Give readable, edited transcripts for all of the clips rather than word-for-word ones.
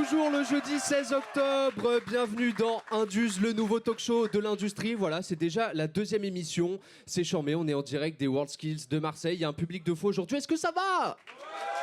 Toujours le jeudi 16 octobre, bienvenue dans Indus, le nouveau talk show de l'industrie. Voilà, c'est déjà la deuxième émission. C'est charmé, on est en direct des WorldSkills de Marseille. Il y a un public de fou aujourd'hui. Est-ce que ça va?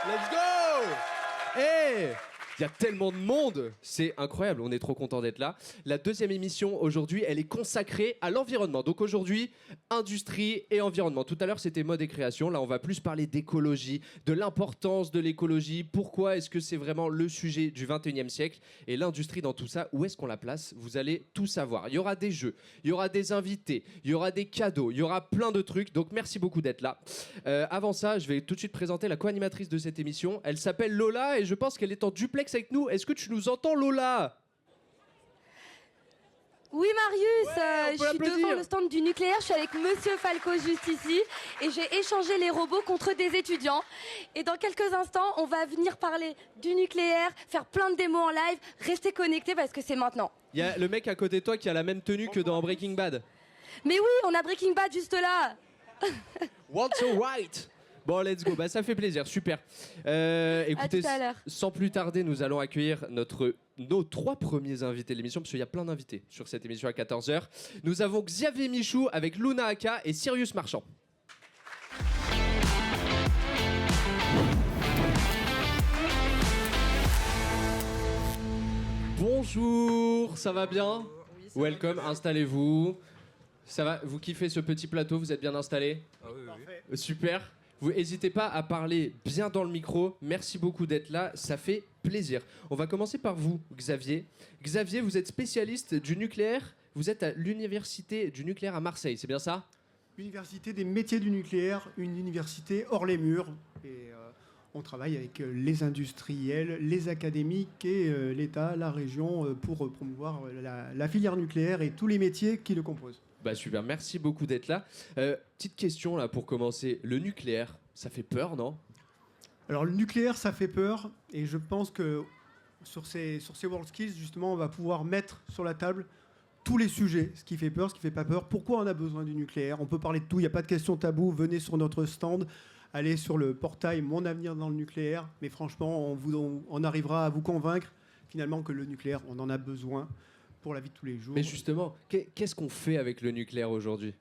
Let's go! Hey! Il y a tellement de monde, c'est incroyable, on est trop content d'être là. La deuxième émission aujourd'hui, elle est consacrée à l'environnement. Donc aujourd'hui, industrie et environnement. Tout à l'heure, c'était mode et création. Là, on va plus parler d'écologie, de l'importance de l'écologie. Pourquoi est-ce que c'est vraiment le sujet du 21e siècle? Et l'industrie dans tout ça, où est-ce qu'on la place? Vous allez tout savoir. Il y aura des jeux, il y aura des invités, il y aura des cadeaux, il y aura plein de trucs. Donc merci beaucoup d'être là. Avant ça, je vais tout de suite présenter la co-animatrice de cette émission. Elle s'appelle Lola et je pense qu'elle est en duplex avec nous. Est-ce que tu nous entends, Lola? Oui, Marius, Ouais, je suis devant le stand du nucléaire, je suis avec Monsieur Falco juste ici et j'ai échangé les robots contre des étudiants. Et dans quelques instants, on va venir parler du nucléaire, faire plein de démos en live, restez connectés parce que c'est maintenant. Il y a le mec à côté de toi qui a la même tenue que dans Breaking Bad. Mais oui, on a Breaking Bad juste là. What's right? Bon, let's go. Bah, ça fait plaisir, super. Écoutez, tout à l'heure. sans plus tarder, nous allons accueillir nos trois premiers invités de l'émission, parce qu'il y a plein d'invités sur cette émission à 14h. Nous avons Xavier Michou avec Luna Aka et Sirius Marchand. Bonjour, ça va bien? Oui, ça Welcome, va. installez-vous. Ça va, vous kiffez ce petit plateau, vous êtes bien installés? Ah oui, oui. Super. Vous n'hésitez pas à parler bien dans le micro. Merci beaucoup d'être là, ça fait plaisir. On va commencer par vous, Xavier. Xavier, vous êtes spécialiste du nucléaire. Vous êtes à l'université du nucléaire à Marseille, c'est bien ça? Université des métiers du nucléaire, une université hors les murs. Et on travaille avec les industriels, les académiques et l'État, la région, pour promouvoir la filière nucléaire et tous les métiers qui le composent. Bah super, merci beaucoup d'être là. Petite question là pour commencer. Le nucléaire, ça fait peur, non? Alors le nucléaire, ça fait peur. Et je pense que sur ces WorldSkills, justement, on va pouvoir mettre sur la table tous les sujets, ce qui fait peur, ce qui fait pas peur, pourquoi on a besoin du nucléaire. On peut parler de tout, il n'y a pas de question taboue. Venez sur notre stand, allez sur le portail Mon avenir dans le nucléaire. Mais franchement, on arrivera à vous convaincre finalement que le nucléaire, on en a besoin pour la vie de tous les jours. Mais justement, qu'est-ce qu'on fait avec le nucléaire aujourd'hui?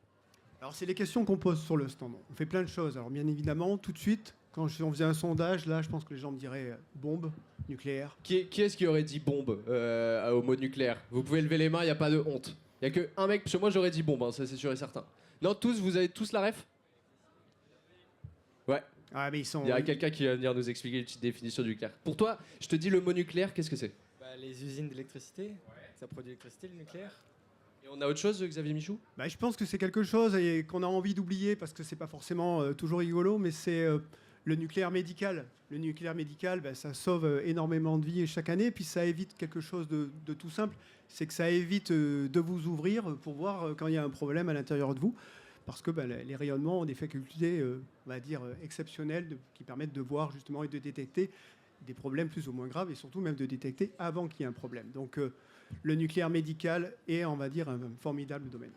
Alors c'est les questions qu'on pose sur le stand. On fait plein de choses. Alors bien évidemment, tout de suite, quand on faisait un sondage, là, je pense que les gens me diraient bombe nucléaire. Qui est-ce qui aurait dit bombe au mot nucléaire? Vous pouvez lever les mains, il n'y a pas de honte. Il n'y a qu'un mec, parce que moi j'aurais dit bombe, hein, ça c'est sûr et certain. Non, tous, vous avez tous la ref? Ouais. Ah mais ils sont. Il y a quelqu'un qui va venir nous expliquer une petite définition du nucléaire. Pour toi, je te dis le mot nucléaire, qu'est-ce que c'est? Les usines d'électricité, ça produit l'électricité, le nucléaire. Et on a autre chose, Xavier Michou? Bah, je pense que c'est quelque chose et qu'on a envie d'oublier parce que c'est pas forcément toujours rigolo, mais c'est le nucléaire médical. Le nucléaire médical, bah, ça sauve énormément de vies chaque année, puis ça évite quelque chose de tout simple, c'est que ça évite de vous ouvrir pour voir quand il y a un problème à l'intérieur de vous, parce que bah, les rayonnements ont des facultés, on va dire, exceptionnelles qui permettent de voir justement et de détecter des problèmes plus ou moins graves et surtout même de détecter avant qu'il y ait un problème. Donc le nucléaire médical est, on va dire, un formidable domaine.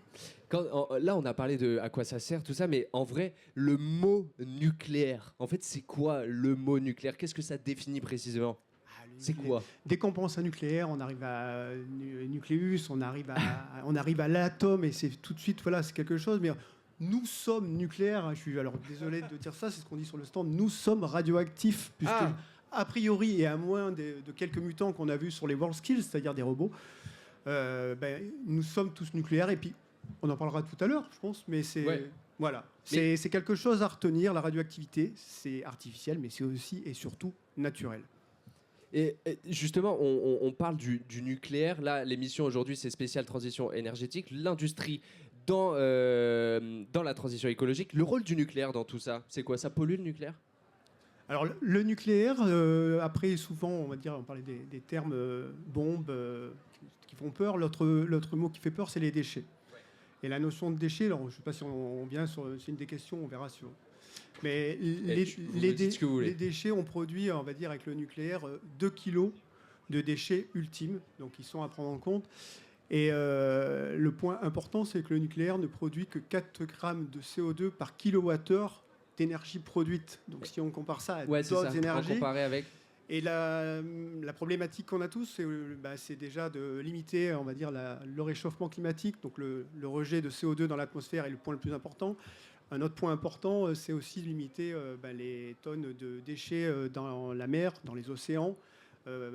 Là, on a parlé de à quoi ça sert, tout ça, mais en vrai, le mot nucléaire, en fait, c'est quoi le mot nucléaire? Qu'est-ce que ça définit précisément? C'est quoi? Dès qu'on pense à nucléaire, on arrive à nucléus, on arrive à l'atome et c'est tout de suite, voilà, c'est quelque chose. Mais nous sommes nucléaires. Je suis alors désolé de dire ça, c'est ce qu'on dit sur le stand. Nous sommes radioactifs, puisque a priori et à moins de quelques mutants qu'on a vus sur les WorldSkills, c'est-à-dire des robots, nous sommes tous nucléaires. Et puis, on en parlera tout à l'heure, je pense, mais c'est voilà, c'est quelque chose à retenir. La radioactivité, c'est artificiel, mais c'est aussi et surtout naturel. Et justement, on parle du nucléaire. Là, l'émission aujourd'hui, c'est spécial transition énergétique. L'industrie dans la transition écologique. Le rôle du nucléaire dans tout ça, c'est quoi? Ça pollue le nucléaire? Alors le nucléaire, après souvent on va dire, on parlait des termes bombes qui font peur. L'autre mot qui fait peur, c'est les déchets. Ouais. Et la notion de déchets, alors je ne sais pas si on vient sur, c'est une des questions, on verra sur. Mais les déchets, on produit, on va dire avec le nucléaire, 2 kilos de déchets ultimes, donc ils sont à prendre en compte. Et le point important, c'est que le nucléaire ne produit que 4 grammes de CO2 par kilowattheure d'énergie produite. Donc si on compare ça à d'autres énergies, comparé avec... Et la problématique qu'on a tous, c'est déjà de limiter, on va dire, le réchauffement climatique. Donc le rejet de CO2 dans l'atmosphère est le point le plus important. Un autre point important, c'est aussi de limiter les tonnes de déchets dans la mer, dans les océans,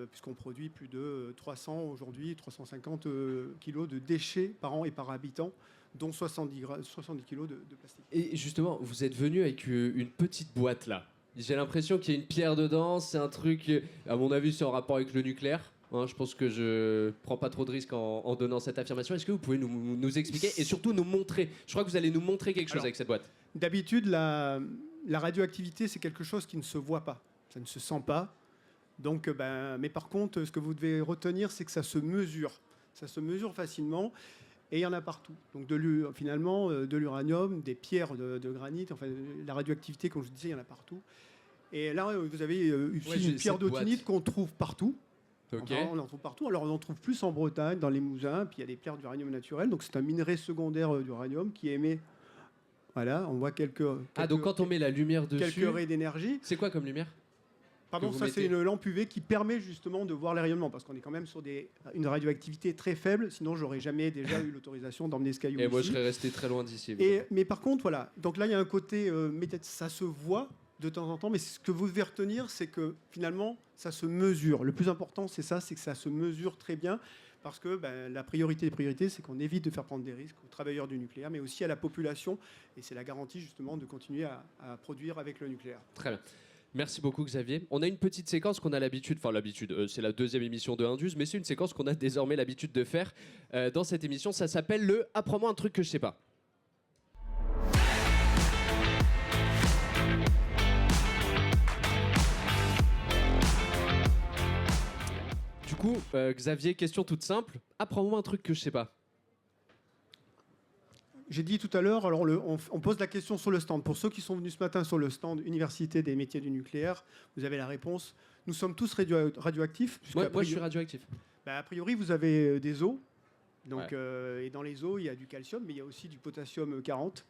puisqu'on produit plus de 350 kilos de déchets par an et par habitant, dont 70 kilos de plastique. Et justement, vous êtes venu avec une petite boîte là. J'ai l'impression qu'il y a une pierre dedans, c'est un truc, à mon avis, c'est en rapport avec le nucléaire. Je pense que je prends pas trop de risques en donnant cette affirmation. Est-ce que vous pouvez nous expliquer et surtout nous montrer? Je crois que vous allez nous montrer quelque chose avec cette boîte. D'habitude, la radioactivité, c'est quelque chose qui ne se voit pas, ça ne se sent pas. Donc, mais par contre, ce que vous devez retenir, c'est que ça se mesure. Ça se mesure facilement et il y en a partout. Donc finalement, de l'uranium, des pierres de granit, enfin, la radioactivité, comme je vous disais, il y en a partout. Et là, vous avez une pierre d'autunite qu'on trouve partout. Okay. On en trouve partout. Alors, on en trouve plus en Bretagne, dans les Mousins, puis il y a des pierres d'uranium naturel. Donc, c'est un minerai secondaire d'uranium qui émet. Voilà, on voit quelques donc quand on met la lumière dessus. Quelques raies d'énergie. C'est quoi comme lumière? Pardon, ça c'est une lampe UV qui permet justement de voir les rayonnements, parce qu'on est quand même sur une radioactivité très faible, sinon j'aurais jamais déjà eu l'autorisation d'emmener ce caillou. Et moi je serais resté très loin d'ici. Mais par contre, voilà, donc là il y a un côté, ça se voit de temps en temps, mais ce que vous devez retenir, c'est que finalement ça se mesure. Le plus important c'est ça, c'est que ça se mesure très bien, parce que la priorité des priorités, c'est qu'on évite de faire prendre des risques aux travailleurs du nucléaire, mais aussi à la population, et c'est la garantie justement de continuer à produire avec le nucléaire. Très bien. Merci beaucoup Xavier. On a une petite séquence qu'on a l'habitude, c'est la deuxième émission de Indus, mais c'est une séquence qu'on a désormais l'habitude de faire dans cette émission. Ça s'appelle le « Apprends-moi un truc que je sais pas ». Du coup, Xavier, question toute simple. Apprends-moi un truc que je sais pas. J'ai dit tout à l'heure, alors on pose la question sur le stand. Pour ceux qui sont venus ce matin sur le stand Université des métiers du nucléaire, vous avez la réponse. Nous sommes tous radioactifs. Moi, je suis radioactif. A priori, vous avez des os. Donc, et dans les os, il y a du calcium, mais il y a aussi du potassium 40.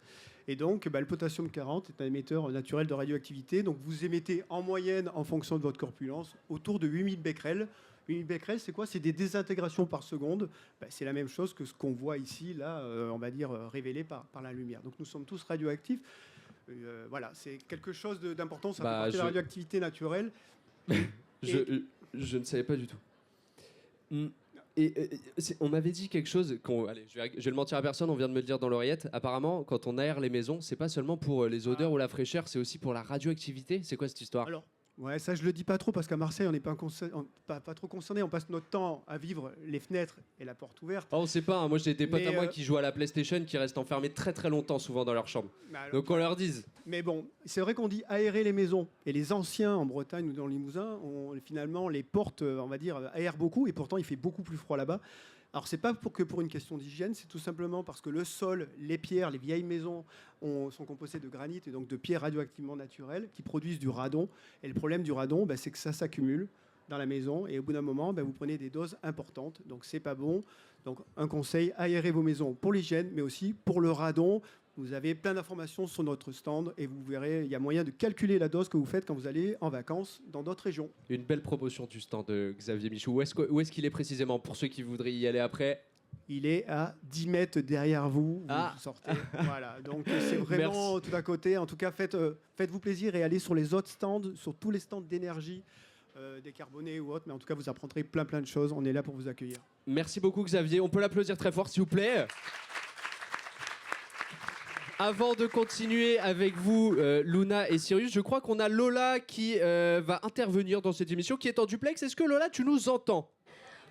Et donc, le potassium 40 est un émetteur naturel de radioactivité. Donc, vous émettez en moyenne, en fonction de votre corpulence, autour de 8000 becquerels. 8000 becquerels, c'est quoi? C'est des désintégrations par seconde. C'est la même chose que ce qu'on voit ici, là, on va dire, révélé par la lumière. Donc, nous sommes tous radioactifs. Voilà, c'est quelque chose d'important. Ça fait partie de la radioactivité naturelle. Je ne savais pas du tout. On m'avait dit quelque chose, allez, je vais le mentir à personne, on vient de me le dire dans l'oreillette. Apparemment, quand on aère les maisons, c'est pas seulement pour les odeurs ou la fraîcheur, c'est aussi pour la radioactivité. C'est quoi cette histoire? Alors, ouais, ça je le dis pas trop parce qu'à Marseille on n'est pas trop concerné. On passe notre temps à vivre les fenêtres et la porte ouverte. On sait pas. Moi j'ai des potes à moi qui jouent à la PlayStation qui restent enfermés très très longtemps souvent dans leur chambre. Donc on leur dise. Mais bon, c'est vrai qu'on dit aérer les maisons. Et les anciens en Bretagne ou dans le Limousin, finalement les portes, on va dire, aèrent beaucoup et pourtant il fait beaucoup plus froid là-bas. Alors c'est pas que pour une question d'hygiène, c'est tout simplement parce que le sol, les pierres, les vieilles maisons sont composées de granit et donc de pierres radioactivement naturelles qui produisent du radon. Et le problème du radon, c'est que ça s'accumule dans la maison et au bout d'un moment, vous prenez des doses importantes. Donc c'est pas bon. Donc un conseil, aérez vos maisons pour l'hygiène, mais aussi pour le radon. Vous avez plein d'informations sur notre stand et vous verrez, il y a moyen de calculer la dose que vous faites quand vous allez en vacances dans d'autres régions. Une belle promotion du stand de Xavier Michou. Où est-ce qu'il est précisément pour ceux qui voudraient y aller après? Il est à 10 mètres derrière vous. Vous sortez. Voilà, donc c'est vraiment Merci. tout à côté. En tout cas, faites-vous plaisir et allez sur les autres stands, sur tous les stands d'énergie, décarbonés ou autres. Mais en tout cas, vous apprendrez plein de choses. On est là pour vous accueillir. Merci beaucoup Xavier. On peut l'applaudir très fort s'il vous plaît. Avant de continuer avec vous, Luna et Sirius, je crois qu'on a Lola qui va intervenir dans cette émission, qui est en duplex. Est-ce que Lola, tu nous entends?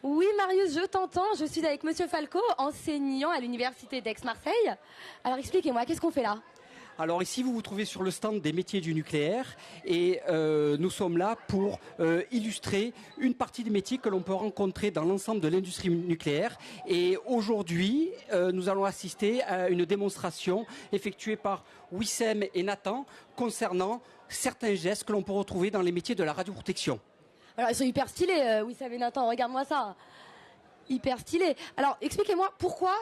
Oui, Marius, je t'entends. Je suis avec Monsieur Falco, enseignant à l'université d'Aix-Marseille. Alors expliquez-moi, qu'est-ce qu'on fait là? Alors ici, vous vous trouvez sur le stand des métiers du nucléaire et nous sommes là pour illustrer une partie des métiers que l'on peut rencontrer dans l'ensemble de l'industrie nucléaire. Et aujourd'hui, nous allons assister à une démonstration effectuée par Wissem et Nathan concernant certains gestes que l'on peut retrouver dans les métiers de la radioprotection. Alors ils sont hyper stylés, Wissem et Nathan, regarde-moi ça. Hyper stylé. Alors expliquez-moi pourquoi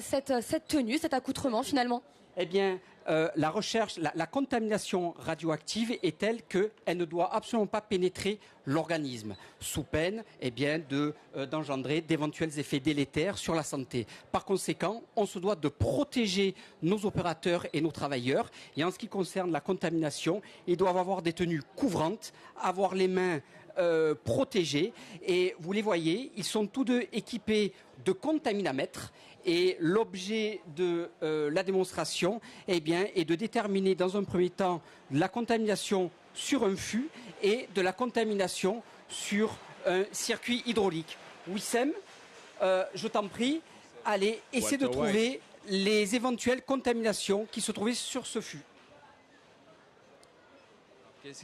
cette tenue, cet accoutrement finalement? Eh bien, la recherche, la contamination radioactive est telle qu'elle ne doit absolument pas pénétrer l'organisme, sous peine d'engendrer d'éventuels effets délétères sur la santé. Par conséquent, on se doit de protéger nos opérateurs et nos travailleurs. Et en ce qui concerne la contamination, ils doivent avoir des tenues couvrantes, avoir les mains protégées. Et vous les voyez, ils sont tous deux équipés de contaminamètres. Et l'objet de la démonstration est de déterminer dans un premier temps la contamination sur un fût et de la contamination sur un circuit hydraulique. Wissem, je t'en prie, allez, essaie de trouver les éventuelles contaminations qui se trouvaient sur ce fût.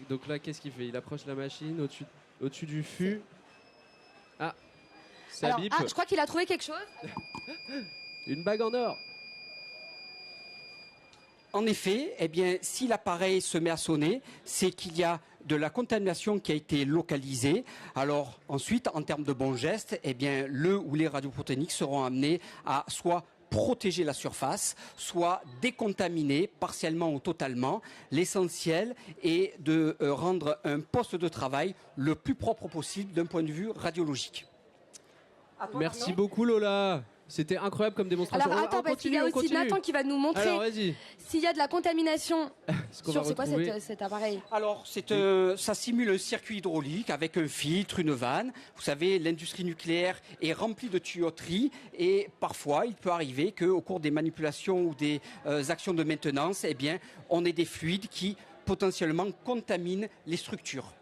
Donc là, qu'est-ce qu'il fait? Il approche la machine au-dessus du fût. Ah, ça Alors, bip. je crois qu'il a trouvé quelque chose. Une bague en or. En effet, si l'appareil se met à sonner, c'est qu'il y a de la contamination qui a été localisée. Alors ensuite, en termes de bons gestes, le ou les radioprotéiniques seront amenés à soit protéger la surface, soit décontaminer partiellement ou totalement. L'essentiel est de rendre un poste de travail le plus propre possible d'un point de vue radiologique. Merci beaucoup Lola. C'était incroyable comme démonstration. Alors attends, parce qu'il y a aussi Nathan qui va nous montrer s'il y a de la contamination sur c'est quoi cet appareil. Alors ça simule un circuit hydraulique avec un filtre, une vanne. Vous savez, l'industrie nucléaire est remplie de tuyauterie et parfois il peut arriver qu'au cours des manipulations ou des actions de maintenance, on ait des fluides qui potentiellement contaminent les structures.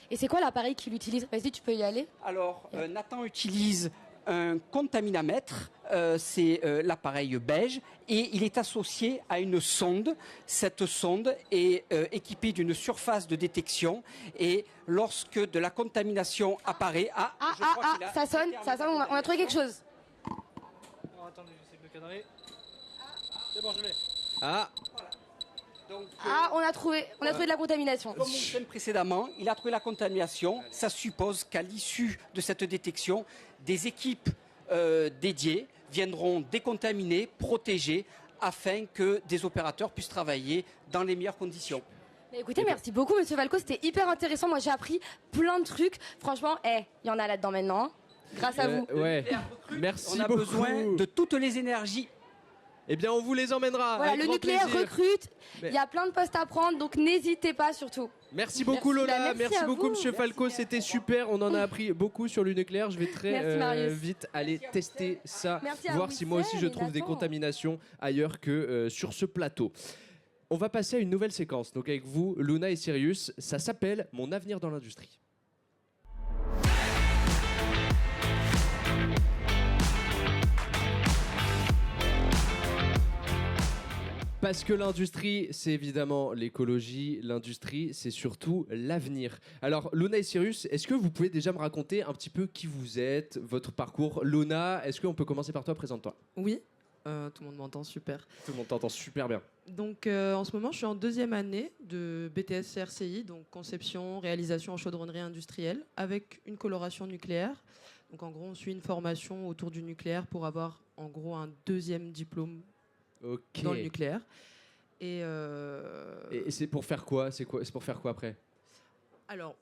Et c'est quoi l'appareil qu'il utilise? Vas-y, tu peux y aller. Alors Nathan utilise un contaminamètre, c'est l'appareil beige, et il est associé à une sonde. Cette sonde est équipée d'une surface de détection, et lorsque de la contamination apparaît... Ça sonne, on a trouvé quelque chose. Attendez, j'essaie de le cadrer. C'est bon, je l'ai. Donc, on a trouvé de la contamination. Comme on disait précédemment, il a trouvé la contamination. Ça suppose qu'à l'issue de cette détection, des équipes dédiées viendront décontaminer, protéger, afin que des opérateurs puissent travailler dans les meilleures conditions. Mais écoutez, merci beaucoup, Monsieur Falco, c'était hyper intéressant. Moi, j'ai appris plein de trucs. Franchement, il y en a là-dedans maintenant, grâce à vous. Merci On a beaucoup. besoin de toutes les énergies. On vous les emmènera. Voilà, avec le grand nucléaire plaisir. recrute. Il y a plein de postes à prendre, donc n'hésitez pas surtout. Merci beaucoup Lola, Merci à beaucoup vous. Monsieur Falco, c'était super, on en a appris beaucoup sur le nucléaire, je vais Merci, très Marius. vite aller tester ça, Merci à voir si moi aussi je Wissem et trouve des Nathan. contaminations ailleurs que sur ce plateau. On va passer à une nouvelle séquence, donc avec vous, Luna et Sirius, ça s'appelle Mon avenir dans l'industrie. Parce que l'industrie, c'est évidemment l'écologie, l'industrie, c'est surtout l'avenir. Alors, Luna et Cyrus, est-ce que vous pouvez déjà me raconter un petit peu qui vous êtes, votre parcours? Luna, est-ce qu'on peut commencer par toi? Présente-toi. Oui, tout le monde m'entend, super. Tout le monde t'entend super bien. Donc en ce moment, je suis en 2e année de BTS CRCI, donc conception, réalisation en chaudronnerie industrielle, avec une coloration nucléaire. Donc en gros, on suit une formation autour du nucléaire pour avoir en gros un 2e diplôme dans le nucléaire. Et c'est pour faire quoi? C'est pour faire quoi après? Alors,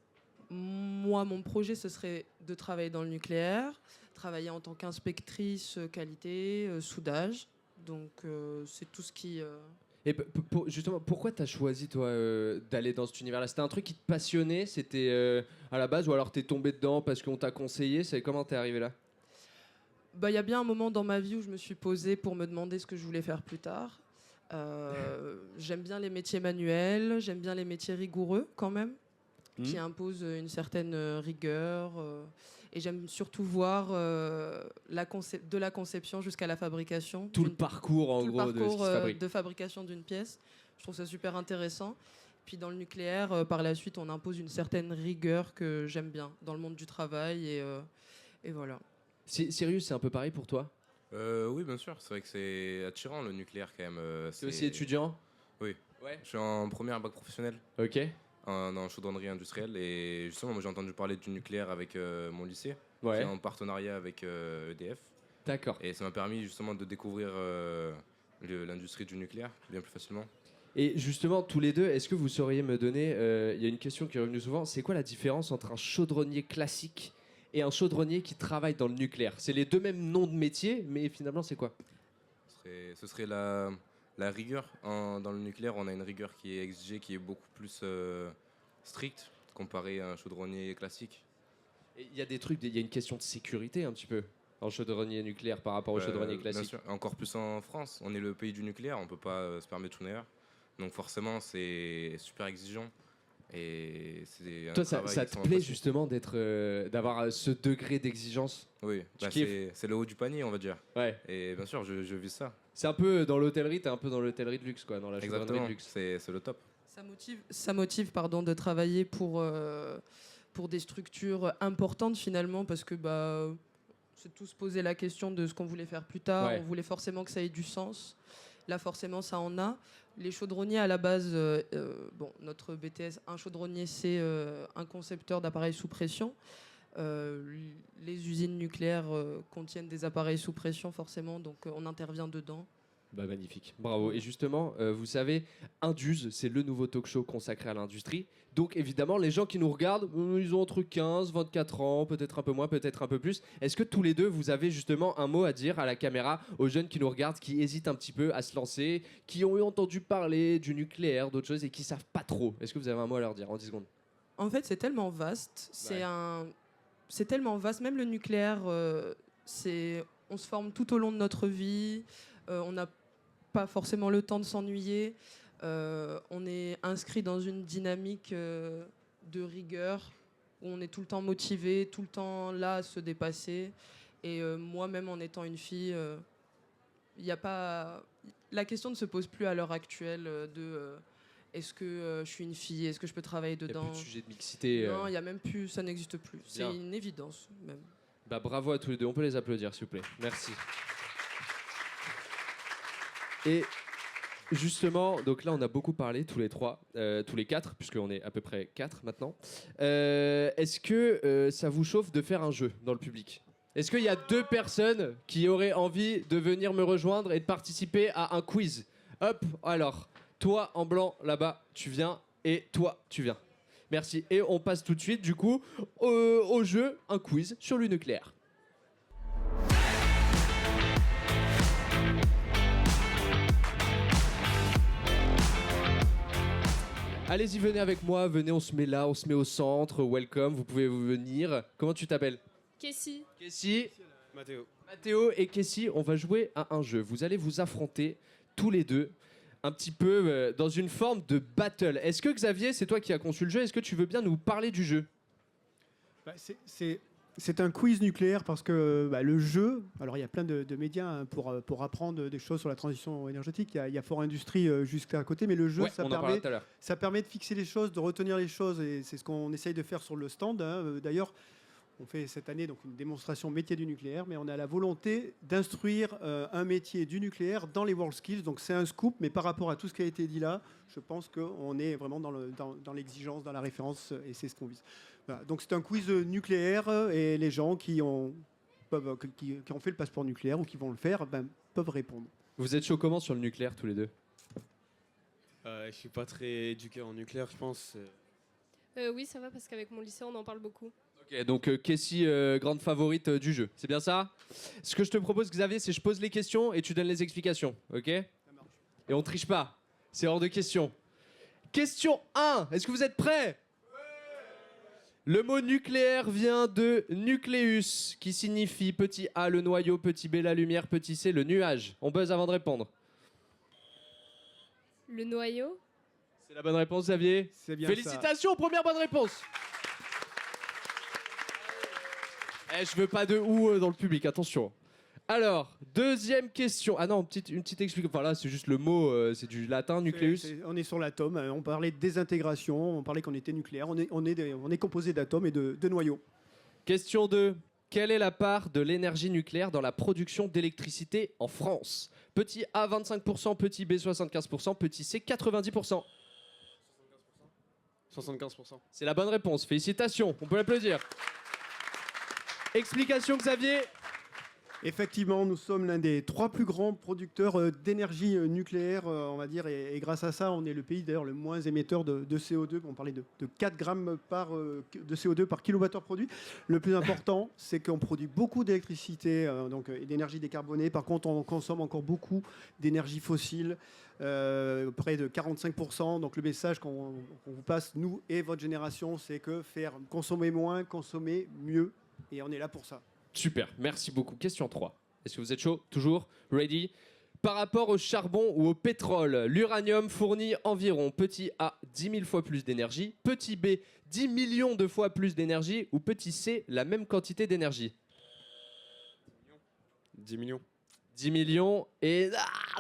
moi, mon projet, ce serait de travailler dans le nucléaire, travailler en tant qu'inspectrice qualité, soudage. Donc, c'est tout ce qui... Et justement, pourquoi tu as choisi, toi, d'aller dans cet univers-là? C'était un truc qui te passionnait? C'était à la base? Ou alors t'es tombé dedans parce qu'on t'a conseillé? Comment t'es arrivé là? Il y a bien un moment dans ma vie où je me suis posée pour me demander ce que je voulais faire plus tard. J'aime bien les métiers manuels, j'aime bien les métiers rigoureux quand même, qui imposent une certaine rigueur. Et j'aime surtout voir de la conception jusqu'à la fabrication. Tout le parcours, en gros, de ce qui se fabrique. De fabrication d'une pièce. Je trouve ça super intéressant. Puis dans le nucléaire, par la suite, on impose une certaine rigueur que j'aime bien dans le monde du travail. Et voilà. Sirius, c'est un peu pareil pour toi? Oui, bien sûr. C'est vrai que c'est attirant le nucléaire quand même. C'est aussi étudiant? Oui. Ouais. Je suis en première bac professionnel. Ok. En chaudronnerie industrielle. Et justement, moi j'ai entendu parler du nucléaire avec mon lycée, qui Ouais. est en partenariat avec EDF. D'accord. Et ça m'a permis justement de découvrir l'industrie du nucléaire, bien plus facilement. Et justement, tous les deux, est-ce que vous sauriez me donner, il y a une question qui est revenue souvent, c'est quoi la différence entre un chaudronnier classique et un chaudronnier qui travaille dans le nucléaire? C'est les deux mêmes noms de métier, mais finalement, c'est quoi? Ce serait la rigueur. Dans le nucléaire, on a une rigueur qui est exigée, qui est beaucoup plus stricte comparée à un chaudronnier classique. Et il y a des trucs, il y a une question de sécurité un petit peu en chaudronnier nucléaire par rapport au chaudronnier Bien classique. sûr, encore plus en France. On est le pays du nucléaire, on peut pas se permettre tout ailleurs. Donc forcément, c'est super exigeant. Et c'est un Toi, ça travail te sans plaît passer. justement d'avoir ce degré d'exigence? Oui, Tu bah, kiffes? c'est le haut du panier, on va dire. Ouais. Et bien sûr, je vis ça. C'est un peu dans l'hôtellerie, t'es un peu dans l'hôtellerie de luxe, quoi, dans la chaudronnerie Exactement, de luxe. c'est le top. Ça motive pardon, de travailler pour des structures importantes finalement, parce que on s'est tous posé la question de ce qu'on voulait faire plus tard. Ouais. On voulait forcément que ça ait du sens. Là, forcément, ça en a. Les chaudronniers, à la base, notre BTS, un chaudronnier, c'est un concepteur d'appareils sous pression. Les usines nucléaires contiennent des appareils sous pression, forcément, donc on intervient dedans. Bah, magnifique, bravo. Et justement, vous savez, Indus, c'est le nouveau talk show consacré à l'industrie. Donc évidemment, les gens qui nous regardent, ils ont entre 15, 24 ans, peut-être un peu moins, peut-être un peu plus. Est-ce que tous les deux, vous avez justement un mot à dire à la caméra, aux jeunes qui nous regardent, qui hésitent un petit peu à se lancer, qui ont eu entendu parler du nucléaire, d'autres choses, et qui savent pas trop? Est-ce que vous avez un mot à leur dire en 10 secondes? En fait, c'est tellement vaste. C'est tellement vaste. Même le nucléaire, on se forme tout au long de notre vie. On n'a pas forcément le temps de s'ennuyer. On est inscrit dans une dynamique de rigueur où on est tout le temps motivé, tout le temps là à se dépasser. Et moi-même, en étant une fille, la question ne se pose plus à l'heure actuelle de est-ce que je suis une fille, est-ce que je peux travailler Il n'y a dedans. plus de sujet de mixité. Non, il y a même plus, ça n'existe plus. C'est Bien. une évidence même. Bah, bravo à tous les deux, on peut les applaudir s'il vous plaît. Merci. Et justement, donc là on a beaucoup parlé tous les trois, tous les quatre, puisqu'on est à peu près 4 maintenant. Est-ce que ça vous chauffe de faire un jeu dans le public? Est-ce qu'il y a 2 personnes qui auraient envie de venir me rejoindre et de participer à un quiz? Hop, alors, toi en blanc là-bas, tu viens, et toi, tu viens. Merci. Et on passe tout de suite, du coup, au jeu, un quiz sur le nucléaire. Allez-y, venez avec moi, venez, on se met là, on se met au centre, welcome, vous pouvez venir. Comment tu t'appelles? Kessie. Kessie. Mathéo. Mathéo et Kessie, on va jouer à un jeu. Vous allez vous affronter tous les deux, un petit peu dans une forme de battle. Est-ce que Xavier, c'est toi qui as conçu le jeu, est-ce que tu veux bien nous parler du jeu? C'est un quiz nucléaire parce que le jeu, alors il y a plein de médias hein, pour apprendre des choses sur la transition énergétique. Il y a Fort Industrie juste à côté, mais le jeu, Ouais, on en parlera tout à l'heure. ça permet de fixer les choses, de retenir les choses, et c'est ce qu'on essaye de faire sur le stand. Hein. D'ailleurs, on fait cette année donc une démonstration métier du nucléaire, mais on a la volonté d'instruire un métier du nucléaire dans les WorldSkills. Donc c'est un scoop, mais par rapport à tout ce qui a été dit là, je pense qu'on est vraiment dans l'exigence, dans la référence, et c'est ce qu'on vise. Voilà. Donc c'est un quiz nucléaire, et les gens qui ont fait le passeport nucléaire ou qui vont le faire peuvent répondre. Vous êtes chaud comment sur le nucléaire tous les deux? Je suis pas très éduqué en nucléaire, je pense. Oui, ça va parce qu'avec mon lycée, on en parle beaucoup. Ok, donc Kessie, grande favorite du jeu, c'est bien ça? Ce que je te propose, Xavier, c'est je pose les questions et tu donnes les explications, ok? Et on triche pas, c'est hors de question. Question 1, est-ce que vous êtes prêts? Le mot nucléaire vient de nucléus, qui signifie petit a le noyau, petit b la lumière, petit c le nuage. On buzz avant de répondre. Le noyau. C'est la bonne réponse, Xavier. C'est bien Félicitations, première bonne réponse. Je veux pas de ou dans le public, attention. Alors, deuxième question. Ah non, une petite explication. Enfin là, c'est juste le mot, c'est du latin, nucléus. On est sur l'atome, on parlait de désintégration, on parlait qu'on était nucléaire, on est composé d'atomes et de noyaux. Question 2. Quelle est la part de l'énergie nucléaire dans la production d'électricité en France? Petit A 25%, petit B 75%, petit C 90%. 75%. C'est la bonne réponse. Félicitations, on peut l'applaudir. Explication, Xavier. Effectivement, nous sommes l'un des 3 plus grands producteurs d'énergie nucléaire, on va dire, et grâce à ça, on est le pays d'ailleurs le moins émetteur de CO2. On parlait de 4 grammes de CO2 par kilowattheure produit. Le plus important, c'est qu'on produit beaucoup d'électricité et d'énergie décarbonée. Par contre, on consomme encore beaucoup d'énergie fossile, près de 45%. Donc le message qu'on vous passe, nous et votre génération, c'est que faire consommer moins, consommer mieux. Et on est là pour ça. Super, merci beaucoup. Question 3. Est-ce que vous êtes chaud? Toujours? Ready? Par rapport au charbon ou au pétrole, l'uranium fournit environ petit A 10 000 fois plus d'énergie, petit B 10 millions de fois plus d'énergie ou petit C la même quantité d'énergie. 10 millions. 10 millions et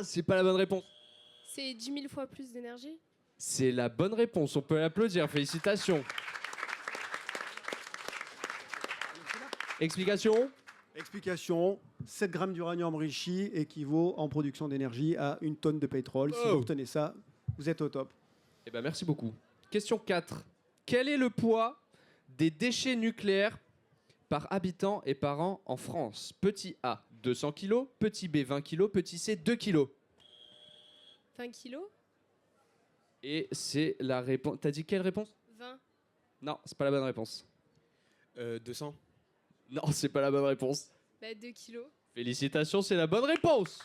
c'est pas la bonne réponse. C'est 10 000 fois plus d'énergie. C'est la bonne réponse, on peut l'applaudir, félicitations. Explication? Explication, 7 grammes d'uranium enrichi équivaut en production d'énergie à 1 tonne de pétrole. Si vous retenez ça, vous êtes au top. Eh ben merci beaucoup. Question 4. Quel est le poids des déchets nucléaires par habitant et par an en France? Petit A, 200 kg, petit B, 20 kg, petit C, 2 kg. 20 kilos. Et c'est la réponse. T'as dit quelle réponse? 20. Non, c'est pas la bonne réponse. 200. Non, c'est pas la bonne réponse. 2 kilos. Félicitations, c'est la bonne réponse.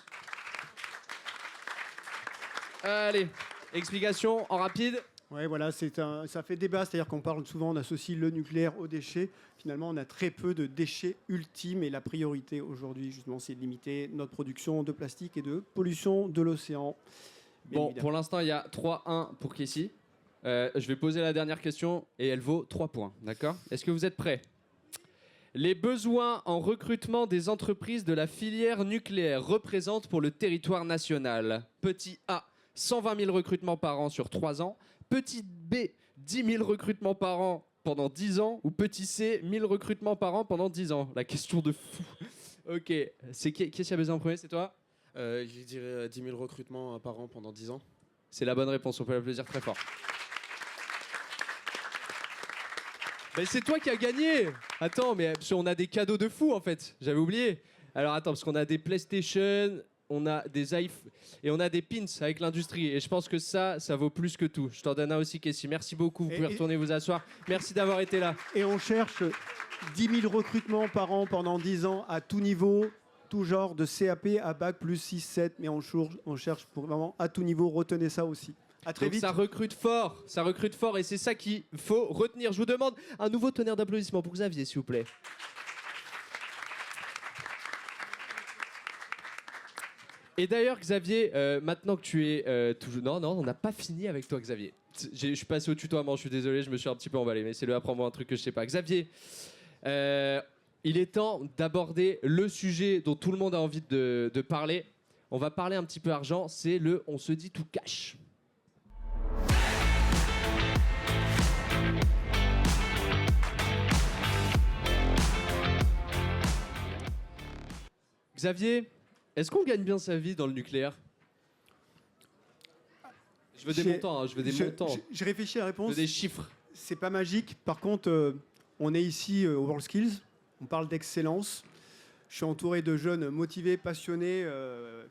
Allez, explication en rapide. Ouais, voilà, ça fait débat, c'est-à-dire qu'on parle souvent, on associe le nucléaire aux déchets. Finalement, on a très peu de déchets ultimes et la priorité aujourd'hui, justement, c'est de limiter notre production de plastique et de pollution de l'océan. Bon, pour l'instant, il y a 3-1 pour Kessie. Je vais poser la dernière question et elle vaut 3 points, d'accord? Est-ce que vous êtes prêts? Les besoins en recrutement des entreprises de la filière nucléaire représentent pour le territoire national. Petit A, 120 000 recrutements par an sur 3 ans. Petit B, 10 000 recrutements par an pendant 10 ans. Ou petit C, 1000 recrutements par an pendant 10 ans. La question de fou. Ok, c'est qui a besoin en premier? C'est toi? Je dirais 10 000 recrutements par an pendant 10 ans. C'est la bonne réponse, on peut l'applaudir très fort. Mais c'est toi qui as gagné. Attends, mais on a des cadeaux de fou en fait. J'avais oublié. Alors attends, parce qu'on a des PlayStation, on a des iPhones et on a des pins avec l'industrie. Et je pense que ça vaut plus que tout. Je t'en donne un aussi, Kessie. Merci beaucoup. Vous pouvez retourner vous asseoir. Merci d'avoir été là. Et on cherche 10 000 recrutements par an pendant 10 ans à tout niveau, tout genre, de CAP à bac plus 6, 7. Mais on cherche pour vraiment à tout niveau. Retenez ça aussi. À très Donc vite. ça recrute fort et c'est ça qu'il faut retenir. Je vous demande un nouveau tonnerre d'applaudissements pour Xavier, s'il vous plaît. Et d'ailleurs, Xavier, maintenant que tu es toujours... Non, on n'a pas fini avec toi, Xavier. Je suis passé au tutoiement, je suis désolé, je me suis un petit peu emballé, mais c'est le apprends-moi un truc que je sais pas. Xavier, il est temps d'aborder le sujet dont tout le monde a envie de parler. On va parler un petit peu argent, c'est le on se dit tout cash. Xavier, est-ce qu'on gagne bien sa vie dans le nucléaire? Je veux des montants, hein, je veux des montants. J'ai réfléchi à la réponse. Je veux des chiffres. C'est pas magique. Par contre, on est ici au WorldSkills. On parle d'excellence. Je suis entouré de jeunes motivés, passionnés,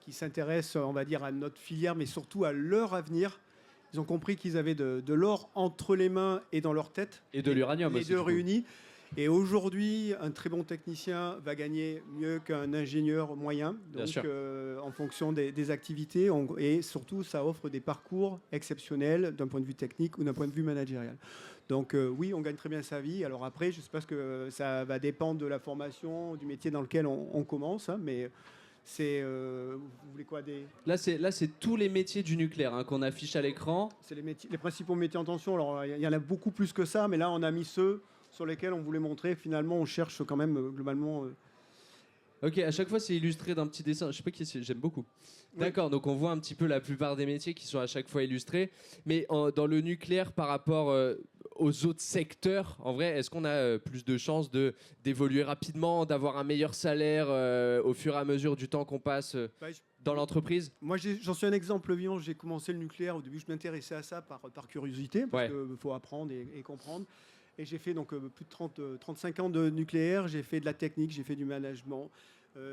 qui s'intéressent, on va dire, à notre filière, mais surtout à leur avenir. Ils ont compris qu'ils avaient de l'or entre les mains et dans leur tête. Et de l'uranium aussi. Les deux réunis. Et aujourd'hui, un très bon technicien va gagner mieux qu'un ingénieur moyen. Donc, en fonction des activités. Et surtout, ça offre des parcours exceptionnels d'un point de vue technique ou d'un point de vue managérial. Donc oui, on gagne très bien sa vie. Alors après, je ne sais pas ce que ça va dépendre de la formation, du métier dans lequel on commence. Hein, mais c'est... vous voulez quoi Là, c'est tous les métiers du nucléaire hein, qu'on affiche à l'écran. C'est les principaux métiers en tension. Alors, il y en a beaucoup plus que ça. Mais là, on a mis ceux sur lesquels on voulait montrer. Finalement, on cherche quand même globalement... Ok, à chaque fois, c'est illustré d'un petit dessin. Je sais pas qui c'est, j'aime beaucoup. Oui. D'accord, donc on voit un petit peu la plupart des métiers qui sont à chaque fois illustrés. Mais dans le nucléaire, par rapport aux autres secteurs, en vrai, est-ce qu'on a plus de chances d'évoluer rapidement, d'avoir un meilleur salaire au fur et à mesure du temps qu'on passe dans l'entreprise? Moi, j'en suis un exemple vivant. J'ai commencé le nucléaire. Au début, je m'intéressais à ça par curiosité, parce qu'il faut apprendre et comprendre. Et j'ai fait donc plus de 35 ans de nucléaire. J'ai fait de la technique, j'ai fait du management.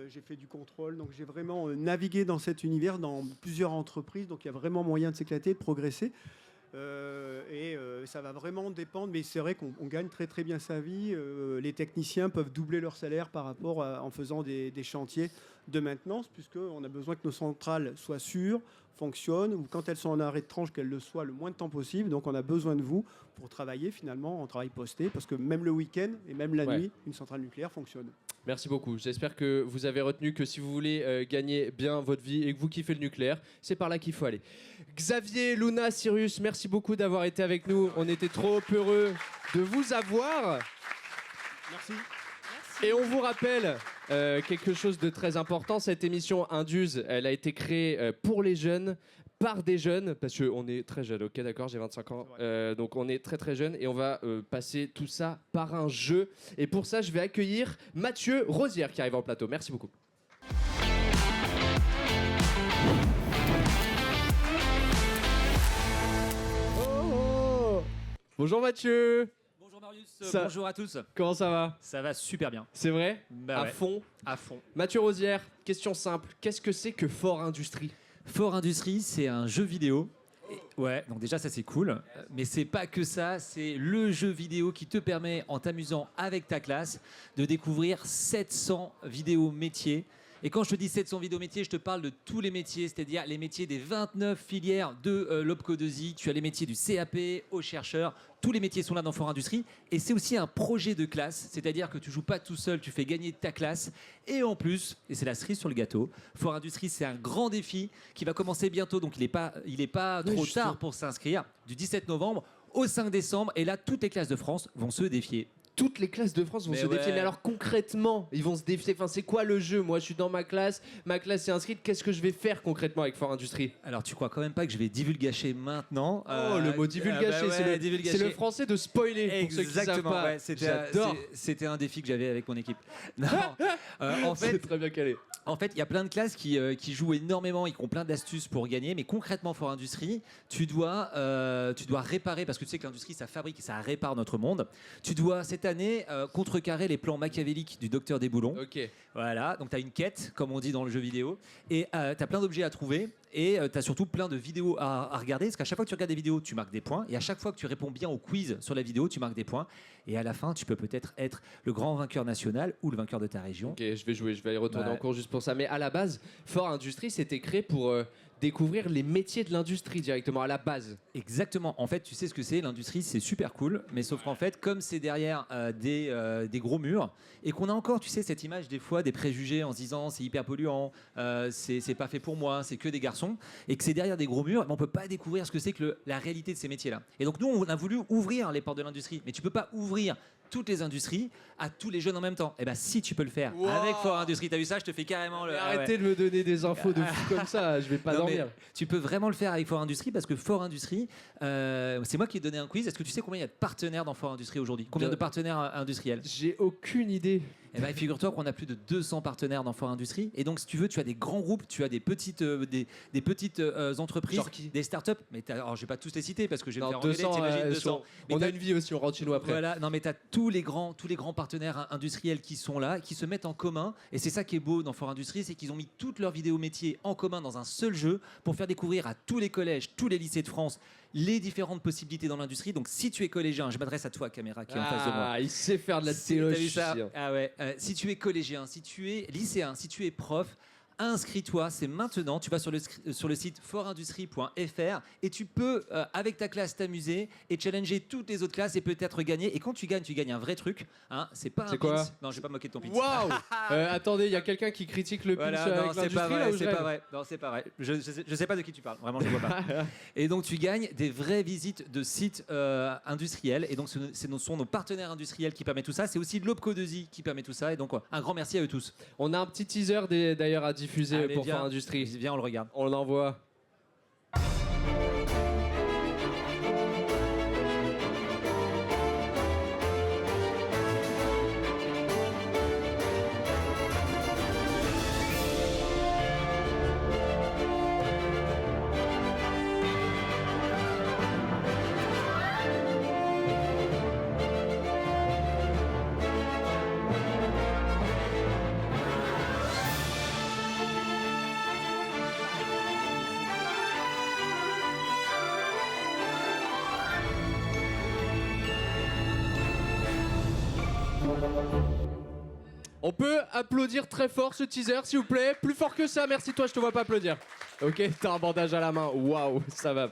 J'ai fait du contrôle, donc j'ai vraiment navigué dans cet univers, dans plusieurs entreprises, donc il y a vraiment moyen de s'éclater, de progresser. Ça va vraiment dépendre, mais c'est vrai qu'on gagne très très bien sa vie. Les techniciens peuvent doubler leur salaire par rapport en faisant des chantiers de maintenance, puisqu'on a besoin que nos centrales soient sûres, fonctionnent, ou quand elles sont en arrêt de tranche, qu'elles le soient le moins de temps possible. Donc on a besoin de vous pour travailler finalement en travail posté, parce que même le week-end et même la nuit, une centrale nucléaire fonctionne. Merci beaucoup. J'espère que vous avez retenu que si vous voulez gagner bien votre vie et que vous kiffez le nucléaire, c'est par là qu'il faut aller. Xavier, Luna, Cyrus, merci beaucoup d'avoir été avec nous. On était trop heureux de vous avoir. Merci. Et on vous rappelle quelque chose de très important. Cette émission Induse, elle a été créée pour les jeunes, par des jeunes, parce qu'on est très jeunes, ok, d'accord, j'ai 25 ans, donc on est très très jeunes et on va passer tout ça par un jeu. Et pour ça, je vais accueillir Mathieu Rosière qui arrive en plateau. Merci beaucoup. Bonjour Mathieu. Bonjour Marius, Ça- bonjour à tous. Comment ça va? Ça va super bien. C'est vrai? Bah À ouais, fond. à fond. Mathieu Rosière, question simple. Qu'est-ce que c'est que Fort Industrie? Fort Industrie, c'est un jeu vidéo. Ouais, donc déjà ça c'est cool, mais c'est pas que ça, c'est le jeu vidéo qui te permet, en t'amusant avec ta classe, de découvrir 700 vidéos métiers. Et quand je te dis 700 vidéos métiers, je te parle de tous les métiers, c'est-à-dire les métiers des 29 filières de l'OPCO 2I. Tu as les métiers du CAP, aux chercheurs, tous les métiers sont là dans Fort Industrie. Et c'est aussi un projet de classe, c'est-à-dire que tu joues pas tout seul, tu fais gagner ta classe. Et en plus, et c'est la cerise sur le gâteau, Fort Industrie, c'est un grand défi qui va commencer bientôt, donc il est pas trop tard pour s'inscrire, du 17 novembre au 5 décembre. Et là, toutes les classes de France vont se défier. Toutes les classes de France vont Mais se défier. ouais. Mais alors concrètement, ils vont se défier. Enfin, c'est quoi le jeu? Moi, je suis dans ma classe est inscrite. Qu'est-ce que je vais faire concrètement avec Fort Industrie? Alors, tu crois quand même pas que je vais divulgacher maintenant? Oh, le mot divulgacher, c'est le français de spoiler. Pour ceux qui savent Exactement, pas. ouais, J'adore. c'était un défi que j'avais avec mon équipe. Non, en C'est fait, très bien calé. En fait, il y a plein de classes qui jouent énormément et qui ont plein d'astuces pour gagner. Mais concrètement, Fort Industrie, tu dois réparer, parce que tu sais que l'industrie, ça fabrique et ça répare notre monde. Tu dois, cette année, contrecarrer les plans machiavéliques du docteur Desboulons. Ok. Voilà, donc tu as une quête, comme on dit dans le jeu vidéo, et tu as plein d'objets à trouver, et tu as surtout plein de vidéos à regarder, parce qu'à chaque fois que tu regardes des vidéos, tu marques des points, et à chaque fois que tu réponds bien au quiz sur la vidéo, tu marques des points, et à la fin, tu peux peut-être être le grand vainqueur national ou le vainqueur de ta région. Ok, je vais jouer, je vais y retourner Ouais. en cours juste pour ça. Mais à la base, Fort Industrie, c'était créé pour découvrir les métiers de l'industrie directement à la base. Exactement. En fait, tu sais ce que c'est, l'industrie, c'est super cool, mais sauf qu'en fait, comme c'est derrière des gros murs, et qu'on a encore, tu sais, cette image des fois, des préjugés en se disant c'est hyper polluant, c'est pas fait pour moi, c'est que des garçons, et que c'est derrière des gros murs, on peut pas découvrir ce que c'est que la réalité de ces métiers-là. Et donc nous, on a voulu ouvrir les portes de l'industrie, mais tu peux pas ouvrir toutes les industries à tous les jeunes en même temps. Et ben si tu peux le faire Wow. avec Fort Industrie, t'as vu ça, je te fais carrément le. Mais ah ouais. arrêtez de me donner des infos de fou comme ça, je vais pas Non, mais dormir. tu peux vraiment le faire avec Fort Industrie, parce que Fort Industrie, c'est moi qui ai donné un quiz. Est-ce que tu sais combien il y a de partenaires dans Fort Industrie aujourd'hui? Combien de partenaires industriels? J'ai aucune idée. Eh ben, figure-toi qu'on a plus de 200 partenaires dans Fort Industrie. Et donc, si tu veux, tu as des grands groupes, tu as des petites entreprises, Genre qui? des startups. Mais alors, je vais pas tous les citer parce que je vais me Non, faire engueuler, 200, t'imagines 200. Mais on a t'as- une vie aussi, on rentre chez nous après. Voilà, non mais tu as tous les grands partenaires industriels qui sont là, qui se mettent en commun, et c'est ça qui est beau dans Fort Industrie, c'est qu'ils ont mis toutes leurs vidéos métiers en commun dans un seul jeu pour faire découvrir à tous les collèges, tous les lycées de France les différentes possibilités dans l'industrie. Donc si tu es collégien, je m'adresse à toi caméra qui est en face de moi. Ah, il sait faire de la Si- t'as vu téloche. ça Ah ouais. Si tu es collégien, si tu es lycéen, si tu es prof, inscris-toi, c'est maintenant. Tu vas sur le site fortindustrie.fr et tu peux, avec ta classe, t'amuser et challenger toutes les autres classes et peut-être gagner. Et quand tu gagnes un vrai truc. Hein, c'est pas un C'est quoi? pins. Non, je vais pas me moquer de ton pins. Waouh. Attendez, il y a quelqu'un qui critique le Voilà, pitch non, avec c'est l'industrie pas là vrai, où je c'est rêve pas vrai. Non, c'est pas vrai. Je sais pas de qui tu parles. Vraiment, je ne vois pas. Et donc, tu gagnes des vraies visites de sites industriels. Et donc, ce sont nos partenaires industriels qui permettent tout ça. C'est aussi de l'OPCO 2I qui permet tout ça. Et donc, un grand merci à eux tous. On a un petit teaser d'ailleurs à diffuser Allez, pour viens. Fort Industrie. Viens, on le regarde. On l'envoie. On peut applaudir très fort ce teaser, s'il vous plaît. Plus fort que ça, merci. Toi, je te vois pas applaudir. Ok, t'as un bandage à la main. Waouh, ça va.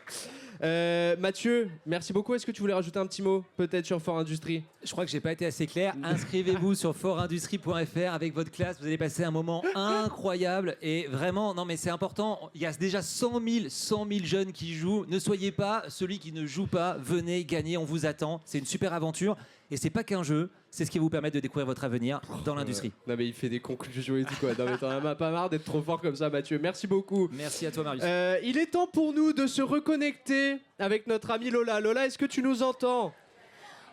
Mathieu, merci beaucoup. Est-ce que tu voulais rajouter un petit mot, peut-être, sur Fort Industrie? Je crois que j'ai pas été assez clair. Inscrivez-vous sur fortindustrie.fr avec votre classe. Vous allez passer un moment incroyable. Et vraiment, non mais c'est important. Il y a déjà 100 000 jeunes qui jouent. Ne soyez pas celui qui ne joue pas. Venez gagner, on vous attend. C'est une super aventure. Et c'est pas qu'un jeu, c'est ce qui vous permet de découvrir votre avenir dans l'industrie. Non mais il fait des conclusions et tout quoi. Non mais t'en as pas marre d'être trop fort comme ça, Mathieu. Merci beaucoup. Merci à toi, Marius. Il est temps pour nous de se reconnecter avec notre amie Lola. Lola, est-ce que tu nous entends?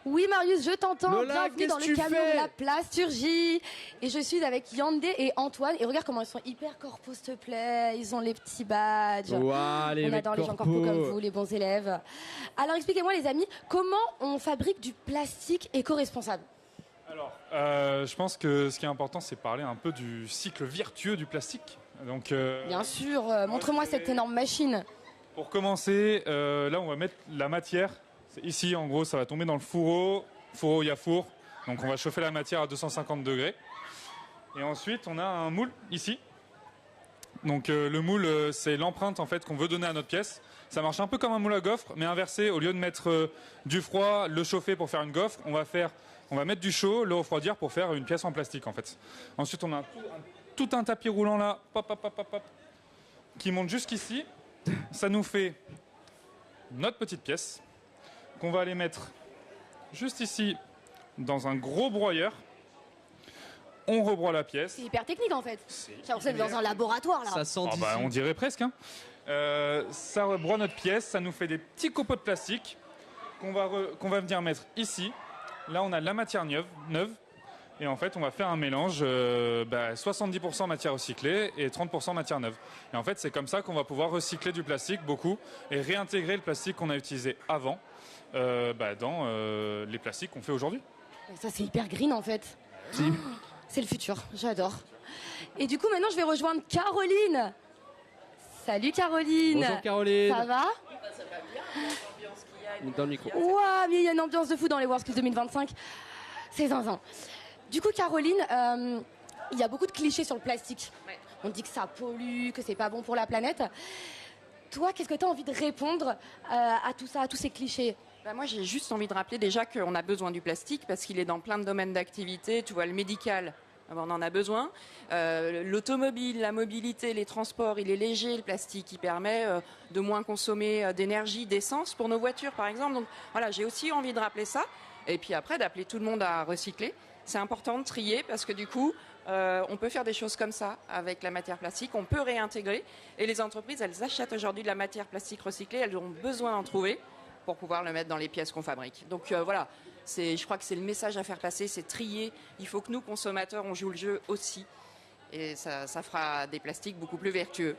Oui, Marius, je t'entends. Lola, Bienvenue dans qu'est-ce le que tu camion fais de la plasturgie. Et je suis avec Yandé et Antoine. Et regarde comment ils sont hyper corpos, s'il te plaît. Ils ont les petits badges. Ouah, les on mecs adore les gens corpos. corpos comme vous, les bons élèves. Alors, expliquez-moi, les amis, comment on fabrique du plastique éco-responsable? Alors, je pense que ce qui est important, c'est parler un peu du cycle vertueux du plastique. Donc, Bien sûr, montre-moi cette énorme machine. pour commencer, là, on va mettre la matière. Ici, en gros, ça va tomber dans le fourreau. Fourreau, il y a four. Donc, on va chauffer la matière à 250 degrés. Et ensuite, on a un moule ici. Donc, le moule, c'est l'empreinte en fait qu'on veut donner à notre pièce. Ça marche un peu comme un moule à gaufres, mais inversé. Au lieu de mettre du froid, le chauffer pour faire une gaufre, on va mettre du chaud, le refroidir pour faire une pièce en plastique en fait. Ensuite, on a tout un tapis roulant là, pop, pop, pop, pop, pop, qui monte jusqu'ici. Ça nous fait notre petite pièce qu'on va aller mettre juste ici dans un gros broyeur. On rebroie la pièce. C'est hyper technique en fait. J'ai l'impression d'être dans un laboratoire là. Ça sent Ah d'ici. bah, on dirait presque. Hein. Ça rebroie notre pièce, ça nous fait des petits copeaux de plastique qu'on va venir mettre ici. Là, on a de la matière neuve. Et en fait, on va faire un mélange 70% matière recyclée et 30% matière neuve. Et en fait, c'est comme ça qu'on va pouvoir recycler du plastique beaucoup et réintégrer le plastique qu'on a utilisé avant dans les plastiques qu'on fait aujourd'hui. Ça, c'est hyper green en fait. Oh, c'est le futur, j'adore. Et du coup, maintenant, je vais rejoindre Caroline. Salut Caroline. Bonjour Caroline. Ça va? Dans le micro. Ouah, mais il y a une ambiance de fou dans les WorldSkills 2025. C'est zinzin. Du coup, Caroline, il y a beaucoup de clichés sur le plastique. On dit que ça pollue, que c'est pas bon pour la planète. Toi, qu'est-ce que tu as envie de répondre à tout ça, à tous ces clichés? Moi, j'ai juste envie de rappeler déjà qu'on a besoin du plastique parce qu'il est dans plein de domaines d'activité. Tu vois, le médical, on en a besoin. L'automobile, la mobilité, les transports, il est léger, le plastique. Il permet de moins consommer d'énergie, d'essence pour nos voitures, par exemple. Donc voilà, j'ai aussi envie de rappeler ça. Et puis après, d'appeler tout le monde à recycler. C'est important de trier parce que du coup, on peut faire des choses comme ça avec la matière plastique. On peut réintégrer. Et les entreprises, elles achètent aujourd'hui de la matière plastique recyclée. Elles ont besoin d'en trouver pour pouvoir le mettre dans les pièces qu'on fabrique. Donc voilà, je crois que c'est le message à faire passer, c'est trier. Il faut que nous, consommateurs, on joue le jeu aussi. Et ça fera des plastiques beaucoup plus vertueux.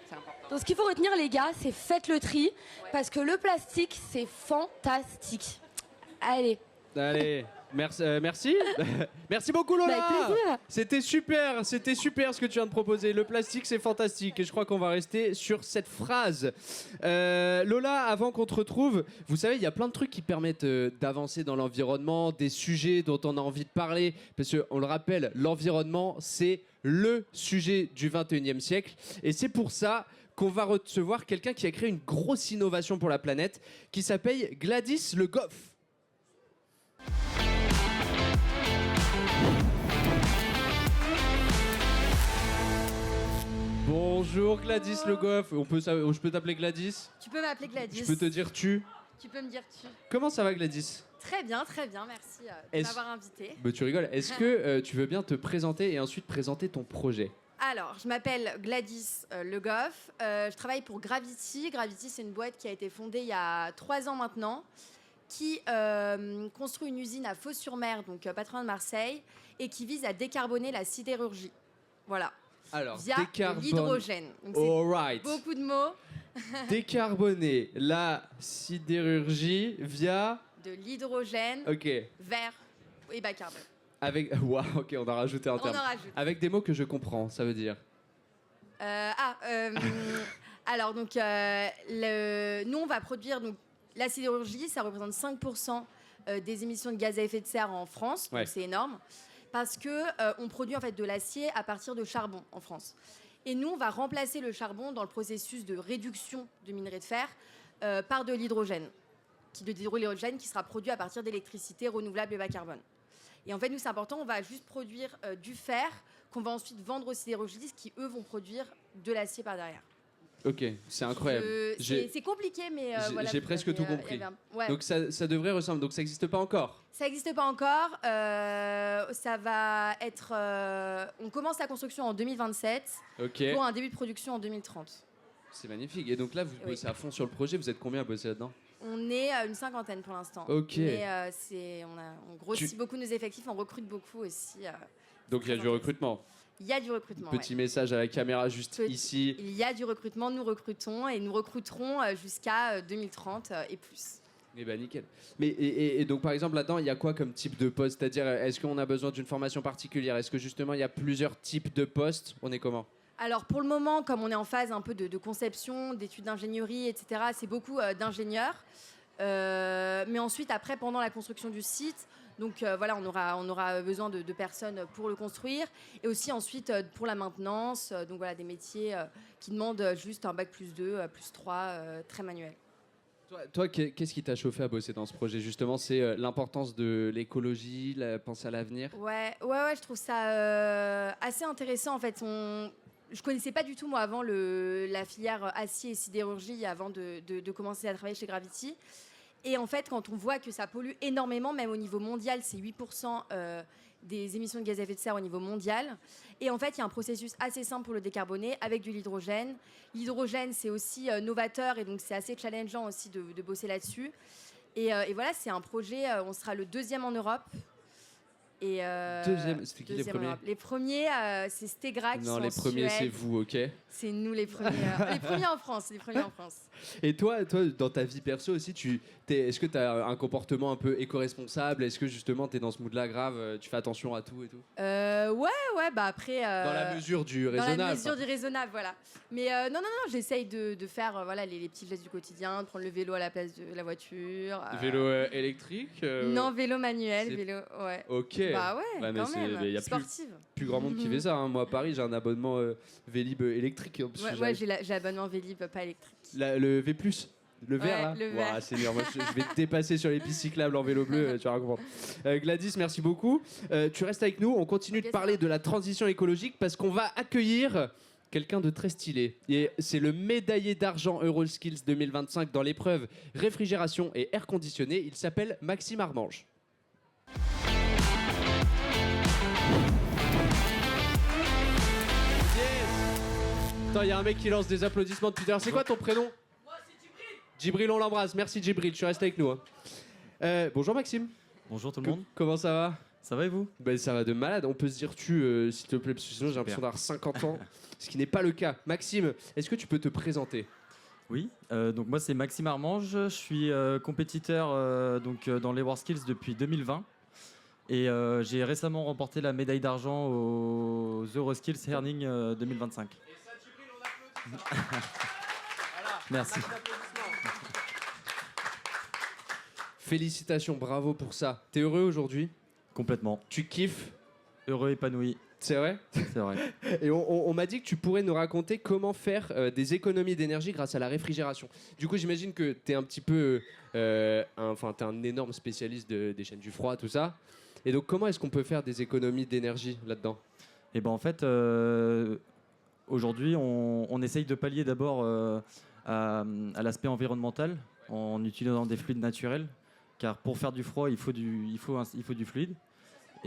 C'est important. Donc ce qu'il faut retenir, les gars, c'est faites le tri, parce que le plastique, c'est fantastique. Allez. Merci. Merci beaucoup Lola. Avec plaisir. C'était super ce que tu viens de proposer. Le plastique c'est fantastique et je crois qu'on va rester sur cette phrase. Lola, avant qu'on te retrouve, vous savez, il y a plein de trucs qui permettent d'avancer dans l'environnement, des sujets dont on a envie de parler, parce qu'on le rappelle, l'environnement c'est le sujet du 21e siècle et c'est pour ça qu'on va recevoir quelqu'un qui a créé une grosse innovation pour la planète qui s'appelle Gladys Le Goff. Bonjour Gladys Le Goff. Je peux t'appeler Gladys? Tu peux m'appeler Gladys. Je peux te dire tu? Tu peux me dire tu. Comment ça va Gladys? Très bien, merci de m'avoir invité. Tu rigoles. Est-ce que tu veux bien te présenter et ensuite présenter ton projet? Alors, je m'appelle Gladys Le Goff. Je travaille pour Gravity. Gravity, c'est une boîte qui a été fondée il y a 3 ans maintenant, qui construit une usine à Fos-sur-Mer, donc pas très loin de Marseille, et qui vise à décarboner la sidérurgie. Voilà. Alors, via l'hydrogène. Donc, c'est beaucoup de mots. Décarboner la sidérurgie via de l'hydrogène vert et bas carbone. Avec ok, on a rajouté un terme. Avec des mots que je comprends, ça veut dire. Alors donc nous on va produire donc la sidérurgie, ça représente 5% des émissions de gaz à effet de serre en France, donc Ouais. c'est énorme, parce que on produit en fait de l'acier à partir de charbon en France. Et nous, on va remplacer le charbon dans le processus de réduction de minerai de fer par de l'hydrogène, qui sera produit à partir d'électricité renouvelable et bas carbone. Et en fait, nous, c'est important, on va juste produire du fer qu'on va ensuite vendre aux sidérurgistes qui, eux, vont produire de l'acier par derrière. Ok, c'est incroyable. C'est compliqué, mais voilà. J'ai vous presque avez, tout il y compris. avait ouais. Donc ça devrait ressembler. Donc ça n'existe pas encore. Ça n'existe pas encore. Ça va être. On commence la construction en 2027 Ok. pour un début de production en 2030. C'est magnifique. Et donc là, vous bossez à fond sur le projet. Vous êtes combien à bosser là-dedans? On est une cinquantaine pour l'instant. Ok. Mais on grossit beaucoup nos effectifs, on recrute beaucoup aussi. Donc il y a du recrutement. Il y a du recrutement. Petit ouais. message à la caméra juste ici. Il y a du recrutement, nous recrutons et nous recruterons jusqu'à 2030 et plus. Eh ben nickel. Mais et donc par exemple là-dedans, il y a quoi comme type de poste? C'est-à-dire, est-ce qu'on a besoin d'une formation particulière? Est-ce que justement il y a plusieurs types de postes? On est comment? Alors pour le moment, comme on est en phase un peu de conception, d'études d'ingénierie, etc., c'est beaucoup d'ingénieurs. Mais ensuite, après, pendant la construction du site, donc voilà, on aura besoin de personnes pour le construire. Et aussi ensuite pour la maintenance, donc voilà, des métiers qui demandent juste un bac +2, +3, très manuel. Toi, qu'est-ce qui t'a chauffé à bosser dans ce projet? Justement, c'est l'importance de l'écologie, la pensée à l'avenir. Ouais, je trouve ça assez intéressant en fait. Je connaissais pas du tout moi avant la filière acier et sidérurgie avant de commencer à travailler chez Gravity. Et en fait, quand on voit que ça pollue énormément, même au niveau mondial, c'est 8% des émissions de gaz à effet de serre au niveau mondial. Et en fait, il y a un processus assez simple pour le décarboner avec de l'hydrogène. L'hydrogène, c'est aussi novateur et donc c'est assez challengeant aussi de bosser là-dessus. Et voilà, c'est un projet, on sera le 2e en Europe. Et Deuxième, c'était qui les premiers? Les premiers, c'est Stegra qui Non, sont les en premiers, Suède. c'est vous, ok? C'est nous les premiers. Les premiers en France, les premiers en France. Et toi, dans ta vie perso aussi, est-ce que tu as un comportement un peu éco-responsable? Est-ce que justement tu es dans ce mood-là grave, tu fais attention à tout et tout? Ouais, bah après. Dans la mesure du raisonnable. Dans la mesure du raisonnable, voilà. Mais non, j'essaye de faire voilà, les petits gestes du quotidien, de prendre le vélo à la place de la voiture. Vélo électrique Non, vélo manuel, c'est- vélo, ouais. Ok. Bah ouais, mais quand même. il y a Sportive. plus grand monde qui fait ça. Hein. Moi, à Paris, j'ai un abonnement Vélib électrique. Hein, parce que Ouais, j'ai l'abonnement Vélib, pas électrique. le V+. Le vert, Ouais, là. le vert. Ouah, Seigneur, moi, je vais te dépasser sur les pistes cyclables en vélo bleu, tu vas comprendre. Gladys, merci beaucoup. Tu restes avec nous, on continue de parler de la transition écologique parce qu'on va accueillir quelqu'un de très stylé. Et c'est le médaillé d'argent Euroskills 2025 dans l'épreuve réfrigération et air conditionné. Il s'appelle Maxime Armange. Attends, il y a un mec qui lance des applaudissements depuis tout à l'heure. C'est quoi ton prénom? Moi, c'est Djibril. Djibril, on l'embrasse. Merci Djibril, tu restes avec nous. Hein. Bonjour Maxime. Bonjour tout le monde. Comment ça va? Ça va et vous? Ben, ça va de malade. On peut se dire tu, s'il te plaît, parce que sinon j'ai l'impression d'avoir 50 ans, ce qui n'est pas le cas. Maxime, est-ce que tu peux te présenter? Oui, donc moi c'est Maxime Armange, je suis compétiteur dans les WorldSkills depuis 2020 et j'ai récemment remporté la médaille d'argent aux Euroskills Herning 2025. Merci. Félicitations, bravo pour ça. T'es heureux aujourd'hui? Complètement. Tu kiffes? Heureux, épanoui. C'est vrai? C'est vrai. Et on m'a dit que tu pourrais nous raconter comment faire des économies d'énergie grâce à la réfrigération. Du coup, j'imagine que tu es un petit peu... t'es un énorme spécialiste des chaînes du froid, tout ça. Et donc, comment est-ce qu'on peut faire des économies d'énergie là-dedans? Et ben en fait, aujourd'hui, on essaye de pallier d'abord à l'aspect environnemental en utilisant des fluides naturels. Car pour faire du froid, il faut du fluide.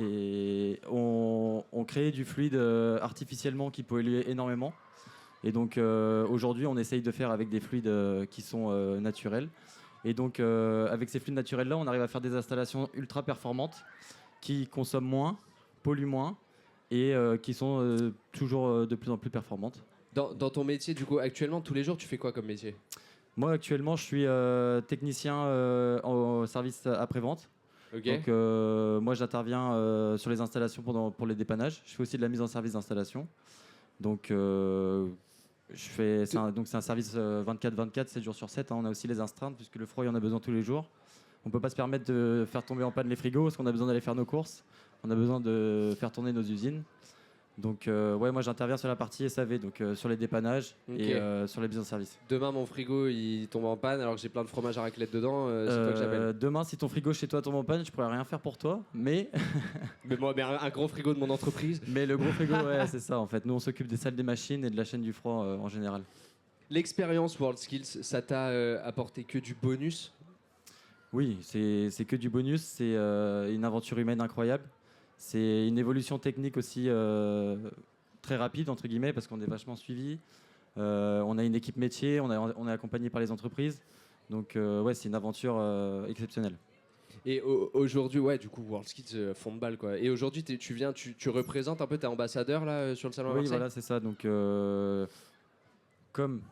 Et on crée du fluide artificiellement qui pollue énormément. Et donc aujourd'hui, on essaye de faire avec des fluides qui sont naturels. Et donc avec ces fluides naturels-là, on arrive à faire des installations ultra performantes qui consomment moins, polluent moins et qui sont toujours de plus en plus performantes. Dans ton métier, du coup, actuellement, tous les jours, tu fais quoi comme métier? Moi, actuellement, je suis technicien au service après-vente. Okay. Donc, moi, j'interviens sur les installations pour les dépannages. Je fais aussi de la mise en service d'installation. Donc, c'est un service 24/24, 7 jours sur 7. Hein. On a aussi les astreintes, puisque le froid, il y en a besoin tous les jours. On peut pas se permettre de faire tomber en panne les frigos parce qu'on a besoin d'aller faire nos courses. On a besoin de faire tourner nos usines. Donc ouais, moi j'interviens sur la partie SAV, donc sur les dépannages et sur les besoins de service. Demain, mon frigo il tombe en panne alors que j'ai plein de fromage à raclette dedans. C'est toi que j'appelle. Demain, si ton frigo chez toi tombe en panne, je pourrais rien faire pour toi, mais mais un gros frigo de mon entreprise. Mais le gros frigo, ouais, c'est ça en fait. Nous, on s'occupe des salles des machines et de la chaîne du froid en général. L'expérience WorldSkills, ça t'a apporté que du bonus? Oui, c'est que du bonus. C'est une aventure humaine incroyable. C'est une évolution technique aussi très rapide, entre guillemets, parce qu'on est vachement suivi. On a une équipe métier, on est accompagné par les entreprises. Donc ouais, c'est une aventure exceptionnelle. Et aujourd'hui, ouais, du coup, WorldSkills fond de balle, quoi. Et aujourd'hui, tu représentes un peu, t'es ambassadeur là sur le salon à Oui, Marseille. voilà, c'est ça. Donc comme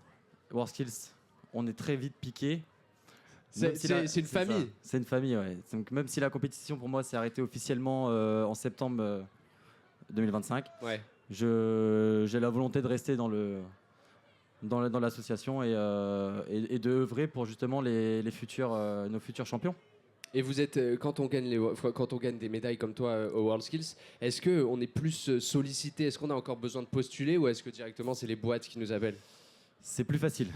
WorldSkills, on est très vite piqué. C'est une famille. C'est une famille, ouais. Donc même si la compétition pour moi s'est arrêtée officiellement en septembre 2025, ouais. J'ai la volonté de rester dans l'association et de œuvrer pour justement nos futurs champions. Et vous êtes quand on gagne des médailles comme toi au WorldSkills, est-ce que on est plus sollicité, est-ce qu'on a encore besoin de postuler ou est-ce que directement c'est les boîtes qui nous appellent? C'est plus facile.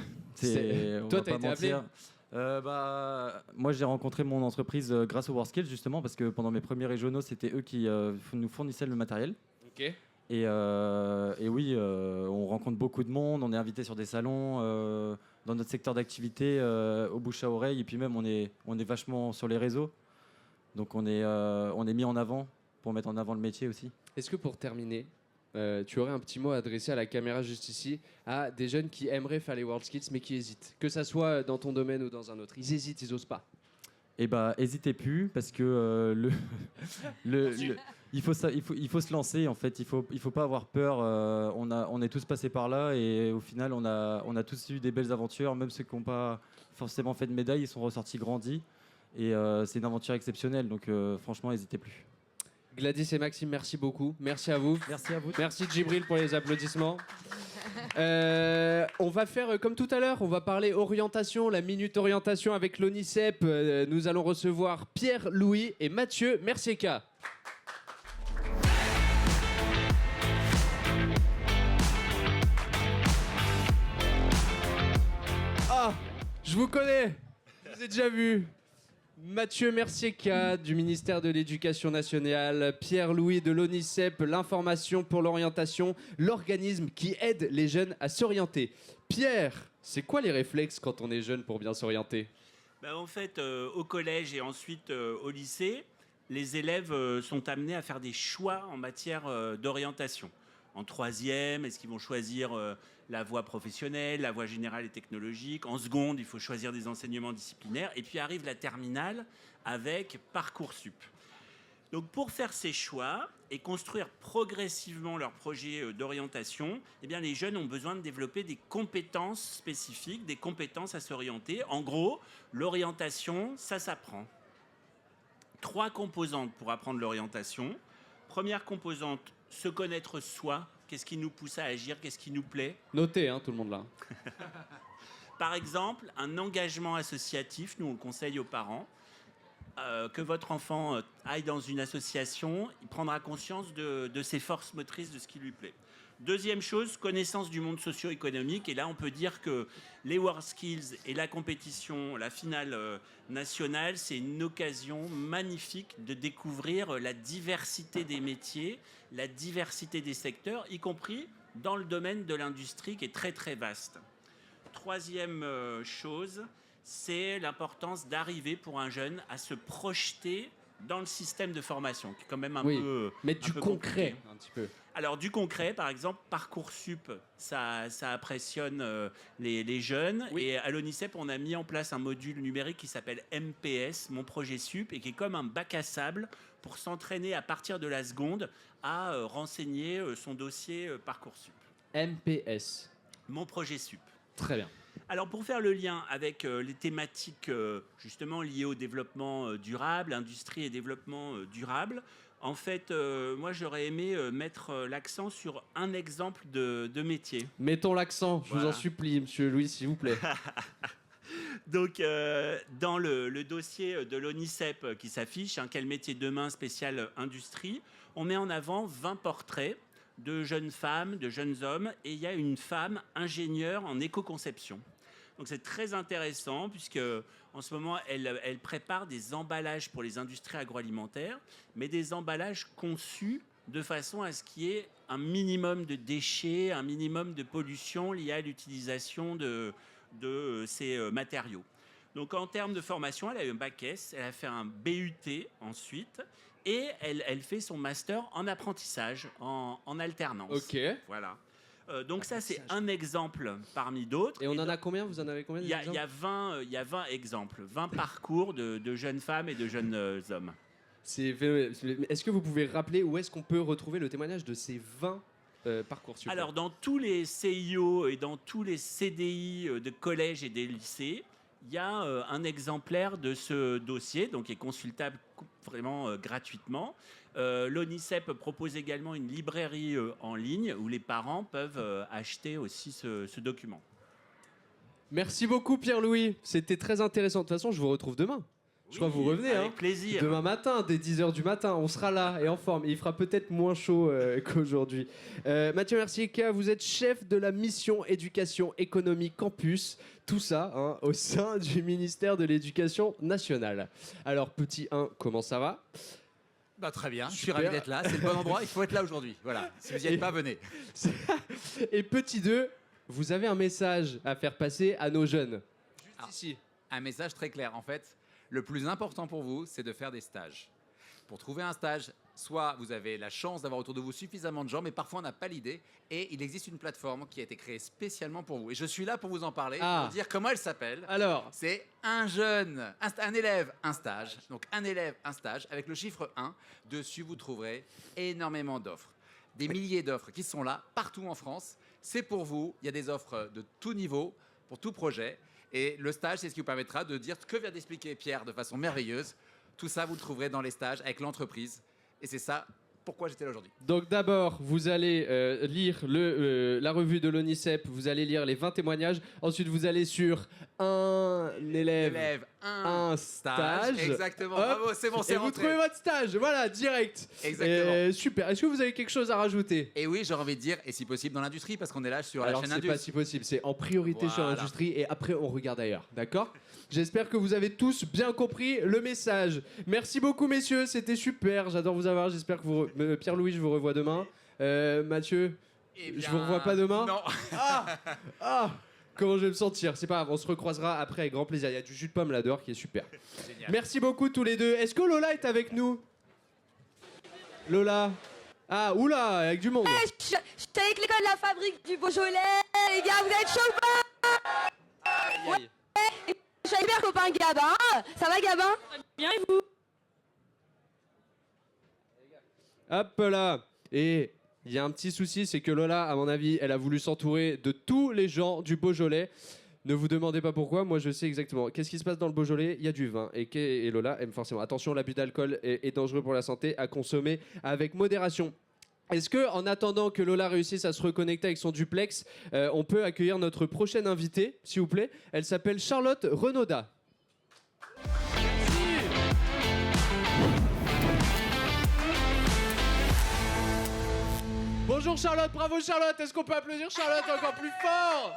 Toi, t'as été appelé? Moi, j'ai rencontré mon entreprise grâce au WorldSkills justement parce que pendant mes premiers régionaux, c'était eux qui nous fournissaient le matériel. Ok. Et oui, on rencontre beaucoup de monde, on est invité sur des salons, dans notre secteur d'activité, au bouche à oreille, et puis même on est vachement sur les réseaux, donc on est mis en avant pour mettre en avant le métier aussi. Est-ce que pour terminer, tu aurais un petit mot à adresser à la caméra juste ici, à des jeunes qui aimeraient faire les WorldSkills mais qui hésitent, que ça soit dans ton domaine ou dans un autre, ils hésitent, ils osent pas? Eh bah, hésitez plus parce que il faut se lancer en fait. Il faut pas avoir peur. On est tous passés par là et au final on a tous eu des belles aventures. Même ceux qui n'ont pas forcément fait de médaille, ils sont ressortis grandis et c'est une aventure exceptionnelle. Donc franchement, n'hésitez plus. Gladys et Maxime, merci beaucoup. Merci à vous. Merci à vous. Merci Djibril pour les applaudissements. On va faire comme tout à l'heure, on va parler orientation, la minute orientation avec l'ONICEP. Nous allons recevoir Pierre, Louis et Mathieu Mercieka. Ah, je vous connais, je vous ai déjà vu. Mathieu Mercieka du ministère de l'Éducation nationale, Pierre-Louis de l'ONICEP, l'information pour l'orientation, l'organisme qui aide les jeunes à s'orienter. Pierre, c'est quoi les réflexes quand on est jeune pour bien s'orienter? En fait, au collège et ensuite au lycée, les élèves sont amenés à faire des choix en matière d'orientation. En troisième, est-ce qu'ils vont choisir la voie professionnelle, la voie générale et technologique? En seconde, il faut choisir des enseignements disciplinaires. Et puis arrive la terminale avec Parcoursup. Donc pour faire ces choix et construire progressivement leur projet d'orientation, eh bien, les jeunes ont besoin de développer des compétences spécifiques, des compétences à s'orienter. En gros, l'orientation, ça s'apprend. 3 composantes pour apprendre l'orientation. Première composante, se connaître soi. Qu'est-ce qui nous pousse à agir? Qu'est-ce qui nous plaît? Notez, hein, tout le monde là. Par exemple, un engagement associatif, nous on le conseille aux parents, que votre enfant aille dans une association, il prendra conscience de ses forces motrices, de ce qui lui plaît. Deuxième chose, connaissance du monde socio-économique. Et là, on peut dire que les WorldSkills et la compétition, la finale nationale, c'est une occasion magnifique de découvrir la diversité des métiers, la diversité des secteurs, y compris dans le domaine de l'industrie qui est très très vaste. Troisième chose, c'est l'importance d'arriver pour un jeune à se projeter dans le système de formation, qui est quand même un peu... Mais du concret, compliqué. un petit peu. Alors du concret, par exemple, Parcoursup, ça impressionne les jeunes. Oui. Et à l'ONICEP, on a mis en place un module numérique qui s'appelle MPS, Mon Projet Sup, et qui est comme un bac à sable pour s'entraîner à partir de la seconde à renseigner son dossier Parcoursup. MPS. Mon Projet Sup. Très bien. Alors pour faire le lien avec les thématiques justement liées au développement durable, industrie et développement durable, en fait, moi j'aurais aimé mettre l'accent sur un exemple de métier. Mettons l'accent, je vous en supplie, monsieur Louis, s'il vous plaît. Donc, dans le dossier de l'ONICEP qui s'affiche, quel métier demain spécial industrie, on met en avant 20 portraits de jeunes femmes, de jeunes hommes, et il y a une femme ingénieure en éco-conception. Donc c'est très intéressant puisque en ce moment, elle prépare des emballages pour les industries agroalimentaires, mais des emballages conçus de façon à ce qu'il y ait un minimum de déchets, un minimum de pollution liée à l'utilisation de ces matériaux. Donc en termes de formation, elle a eu un bac S, elle a fait un BUT ensuite, et elle fait son master en apprentissage, en alternance. Ok. Voilà. Donc ça, c'est un exemple parmi d'autres. Et on en a combien? Vous en avez combien? Il y a 20 exemples, 20 parcours de jeunes femmes et de jeunes hommes. Est-ce que vous pouvez rappeler où est-ce qu'on peut retrouver le témoignage de ces 20 parcours super? Alors, dans tous les CIO et dans tous les CDI de collèges et des lycées, il y a un exemplaire de ce dossier, donc qui est consultable vraiment gratuitement. L'ONICEP propose également une librairie en ligne où les parents peuvent acheter aussi ce document. Merci beaucoup Pierre-Louis, c'était très intéressant. De toute façon, je vous retrouve demain. Je crois que vous revenez. Avec plaisir. Demain matin, dès 10h du matin, on sera là et en forme. Il fera peut-être moins chaud qu'aujourd'hui. Mathieu Mercier-Ka, vous êtes chef de la mission éducation économie campus. Tout ça au sein du ministère de l'Éducation nationale. Alors, petit 1, comment ça va? Très bien, je suis Super. ravi d'être là. C'est le bon endroit, il faut être là aujourd'hui. Voilà, si vous n'y êtes pas, venez. Et petit 2, vous avez un message à faire passer à nos jeunes. Ici. Un message très clair. En fait, le plus important pour vous, c'est de faire des stages. Pour trouver un stage, soit vous avez la chance d'avoir autour de vous suffisamment de gens, mais parfois on n'a pas l'idée. Et il existe une plateforme qui a été créée spécialement pour vous. Et je suis là pour vous en parler, pour dire comment elle s'appelle. Alors, c'est un élève, un stage. Donc un élève, un stage, avec le chiffre 1. Dessus, vous trouverez énormément d'offres. Des milliers d'offres qui sont là, partout en France. C'est pour vous. Il y a des offres de tout niveau, pour tout projet. Et le stage, c'est ce qui vous permettra de dire ce que vient d'expliquer Pierre de façon merveilleuse. Tout ça, vous le trouverez dans les stages avec l'entreprise. Et c'est ça pourquoi j'étais là aujourd'hui. Donc d'abord, vous allez lire la revue de l'ONICEP, vous allez lire les 20 témoignages. Ensuite, vous allez sur un élève, un stage. Exactement, Hop, bravo, c'est bon, c'est et vous rentré. trouvez votre stage, voilà, direct. Exactement. Super. Est-ce que vous avez quelque chose à rajouter? Et oui, j'aurais envie de dire, et si possible dans l'industrie, parce qu'on est là sur Alors, la chaîne c'est Indus. pas si possible, c'est en priorité sur Voilà. l'industrie et après on regarde ailleurs, d'accord? J'espère que vous avez tous bien compris le message. Merci beaucoup messieurs, c'était super, j'adore vous avoir, j'espère que vous... Pierre-Louis, je vous revois demain. Mathieu, je vous revois pas demain? Non. Comment je vais me sentir? C'est pas grave, on se recroisera après avec grand plaisir. Il y a du jus de pomme là dehors qui est super. Génial. Merci beaucoup tous les deux. Est-ce que Lola est avec nous? Lola? Ah, oula, avec du monde. Je suis avec l'école de la fabrique du Beaujolais, les gars, vous êtes chauds ou pas? Ouais. Je suis avec super copain Gabin. Ça va Gabin? Bien et vous? Hop là. Et il y a un petit souci, c'est que Lola, à mon avis, elle a voulu s'entourer de tous les gens du Beaujolais. Ne vous demandez pas pourquoi, moi je sais exactement. Qu'est-ce qui se passe dans le Beaujolais? Il y a du vin. Et Lola aime forcément. Attention, l'abus d'alcool est dangereux pour la santé, à consommer avec modération. Est-ce que, en attendant que Lola réussisse à se reconnecter avec son duplex, on peut accueillir notre prochaine invitée, s'il vous plaît? Elle s'appelle Charlotte Renaudat. Bonjour Charlotte, bravo Charlotte. Est-ce qu'on peut applaudir Charlotte encore plus fort?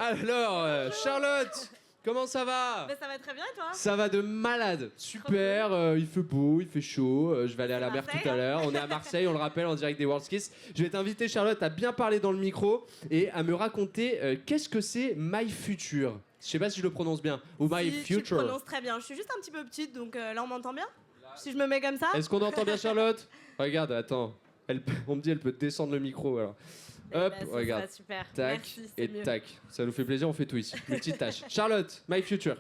Alors, Charlotte, comment ça va? Ça va très bien et toi? Ça va de malade, super, il fait beau, il fait chaud, je vais aller à la mer tout à l'heure, on est à Marseille, on le rappelle, en direct des WorldSkills. Je vais t'inviter Charlotte à bien parler dans le micro et à me raconter qu'est-ce que c'est My Future. Je sais pas si je le prononce bien, ou My Tu Future. prononces très bien. Je suis juste un petit peu petite, donc là on m'entend bien? Si je me mets comme ça? Est-ce qu'on entend bien Charlotte? Regarde, attends, on me dit elle peut descendre le micro alors. Hop, ça regarde. sera super. Tac, Merci, c'est et mieux. tac. Ça nous fait plaisir, on fait tout ici. Multitâche. Charlotte, My Future.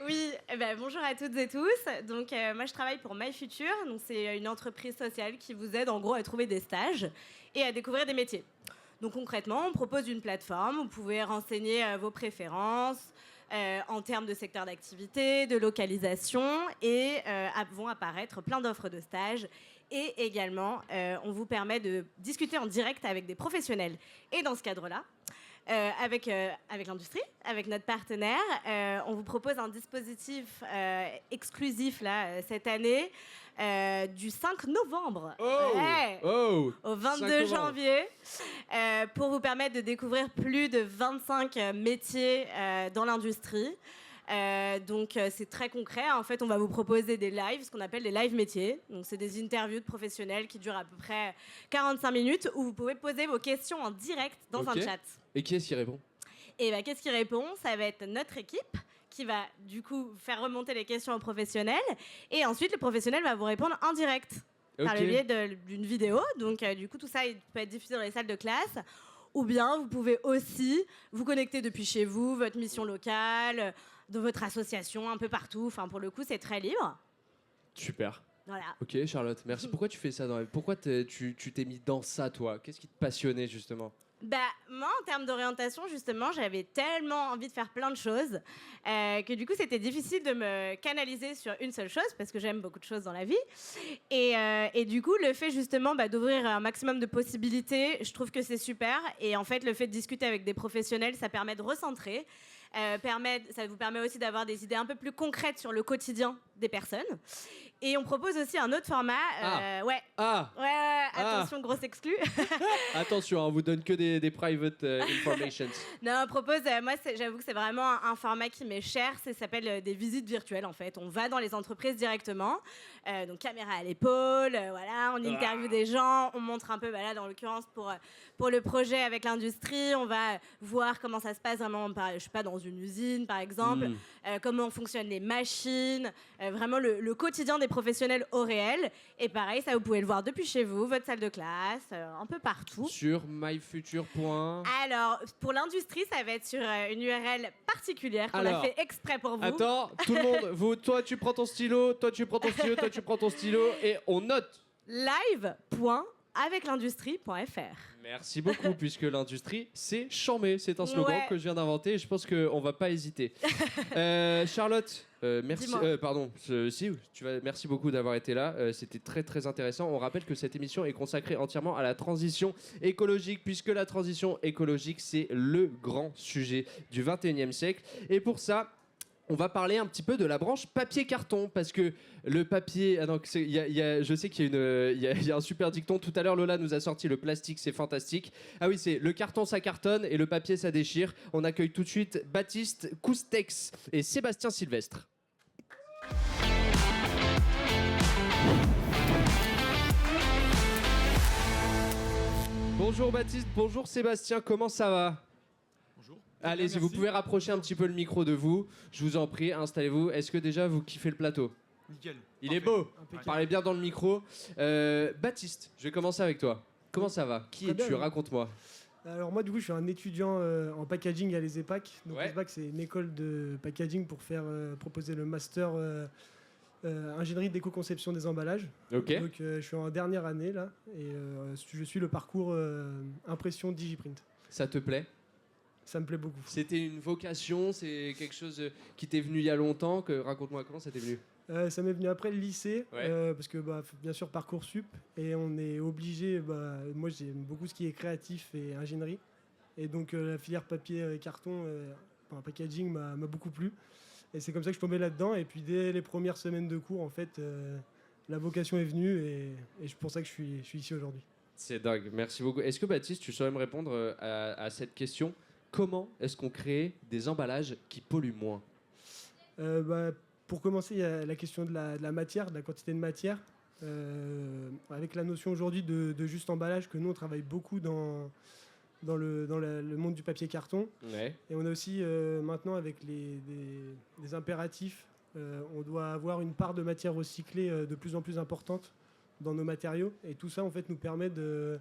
Oui, bonjour à toutes et tous. Donc moi je travaille pour My Future. Donc c'est une entreprise sociale qui vous aide en gros à trouver des stages et à découvrir des métiers. Donc concrètement, on propose une plateforme. Vous pouvez renseigner vos préférences en termes de secteur d'activité, de localisation et vont apparaître plein d'offres de stages. Et également, on vous permet de discuter en direct avec des professionnels. Et dans ce cadre-là, avec l'industrie, avec notre partenaire. On vous propose un dispositif exclusif là, cette année, du 5 novembre au 22 janvier, pour vous permettre de découvrir plus de 25 métiers dans l'industrie. Donc c'est très concret. En fait, on va vous proposer des lives, ce qu'on appelle des lives métiers. Donc c'est des interviews de professionnels qui durent à peu près 45 minutes où vous pouvez poser vos questions en direct dans un chat. Et qui est-ce qui répond? Et bah, qu'est-ce qui répond? Ça va être notre équipe qui va du coup faire remonter les questions aux professionnels, et ensuite le professionnel va vous répondre en direct par le biais d'une vidéo. Donc du coup tout ça il peut être diffusé dans les salles de classe, ou bien vous pouvez aussi vous connecter depuis chez vous, votre mission locale, de votre association, un peu partout. Enfin pour le coup c'est très libre. Super. Voilà. Ok Charlotte, merci. Pourquoi tu fais ça Pourquoi tu t'es mis dans ça toi? Qu'est-ce qui te passionnait justement? Bah, moi, en termes d'orientation, justement, j'avais tellement envie de faire plein de choses que du coup, c'était difficile de me canaliser sur une seule chose parce que j'aime beaucoup de choses dans la vie. Et du coup, le fait justement d'ouvrir un maximum de possibilités, je trouve que c'est super. Et en fait, le fait de discuter avec des professionnels, ça permet de recentrer. Ça vous permet aussi d'avoir des idées un peu plus concrètes sur le quotidien des personnes. Et on propose aussi un autre format. Attention, grosse exclu. Attention, on vous donne que des private informations. Non, on propose, moi j'avoue que c'est vraiment un format qui m'est cher, ça s'appelle des visites virtuelles en fait. On va dans les entreprises directement, donc caméra à l'épaule, voilà, on interviewe des gens, on montre un peu, là dans l'occurrence pour le projet avec l'industrie, on va voir comment ça se passe vraiment, je sais pas, dans une usine par exemple, comment fonctionnent les machines, vraiment le quotidien des professionnels au réel. Et pareil, ça vous pouvez le voir depuis chez vous, votre salle de classe, un peu partout. Sur myfuture. Alors, pour l'industrie, ça va être sur une URL particulière qu'on a fait exprès pour vous. Attends, tout le monde, toi tu prends ton stylo, toi tu prends ton stylo, toi tu prends ton stylo et on note. live.aveclindustrie.fr. Merci beaucoup, puisque l'industrie, c'est chambé. C'est un slogan que je viens d'inventer et je pense qu'on va pas hésiter. Charlotte, merci. Merci beaucoup d'avoir été là. C'était très très intéressant. On rappelle que cette émission est consacrée entièrement à la transition écologique, puisque la transition écologique, c'est le grand sujet du 21e siècle. Et pour ça, on va parler un petit peu de la branche papier-carton, parce que le papier... je sais qu'il y a un super dicton. Tout à l'heure, Lola nous a sorti le plastique, c'est fantastique. Ah oui, c'est le carton, ça cartonne, et le papier, ça déchire. On accueille tout de suite Baptiste Coustex et Sébastien Sylvestre. Bonjour Baptiste, bonjour Sébastien, comment ça va ? Allez, si vous pouvez rapprocher un petit peu le micro de vous, je vous en prie, installez-vous. Est-ce que déjà vous kiffez le plateau ? Nickel. Il est beau. Parlez bien dans le micro. Baptiste, je vais commencer avec toi. Comment ça va ? Qui es-tu ? Raconte-moi. Alors moi, du coup, je suis un étudiant en packaging à l'ESEPAC. Donc l'ESEPAC, c'est une école de packaging pour faire proposer le master ingénierie d'éco-conception des emballages. Ok. Donc je suis en dernière année là et je suis le parcours impression Digiprint. Ça te plaît ? Ça me plaît beaucoup. C'était une vocation, c'est quelque chose qui t'est venu il y a longtemps. Raconte-moi comment ça t'est venu. Ça m'est venu après le lycée, parce que bien sûr Parcoursup, et on est obligé, moi j'aime beaucoup ce qui est créatif et ingénierie, et donc la filière papier carton, packaging m'a beaucoup plu, et c'est comme ça que je suis tombé là-dedans, et puis dès les premières semaines de cours, en fait, la vocation est venue, et c'est pour ça que je suis ici aujourd'hui. C'est dingue, merci beaucoup. Est-ce que Baptiste, tu saurais me répondre à cette question ? Comment est-ce qu'on crée des emballages qui polluent moins ? Pour commencer, il y a la question de la matière, de la quantité de matière. Avec la notion aujourd'hui de juste emballage, que nous, on travaille beaucoup dans le monde du papier carton. Ouais. Et on a aussi, maintenant, avec des impératifs, on doit avoir une part de matière recyclée de plus en plus importante dans nos matériaux. Et tout ça, en fait, nous permet de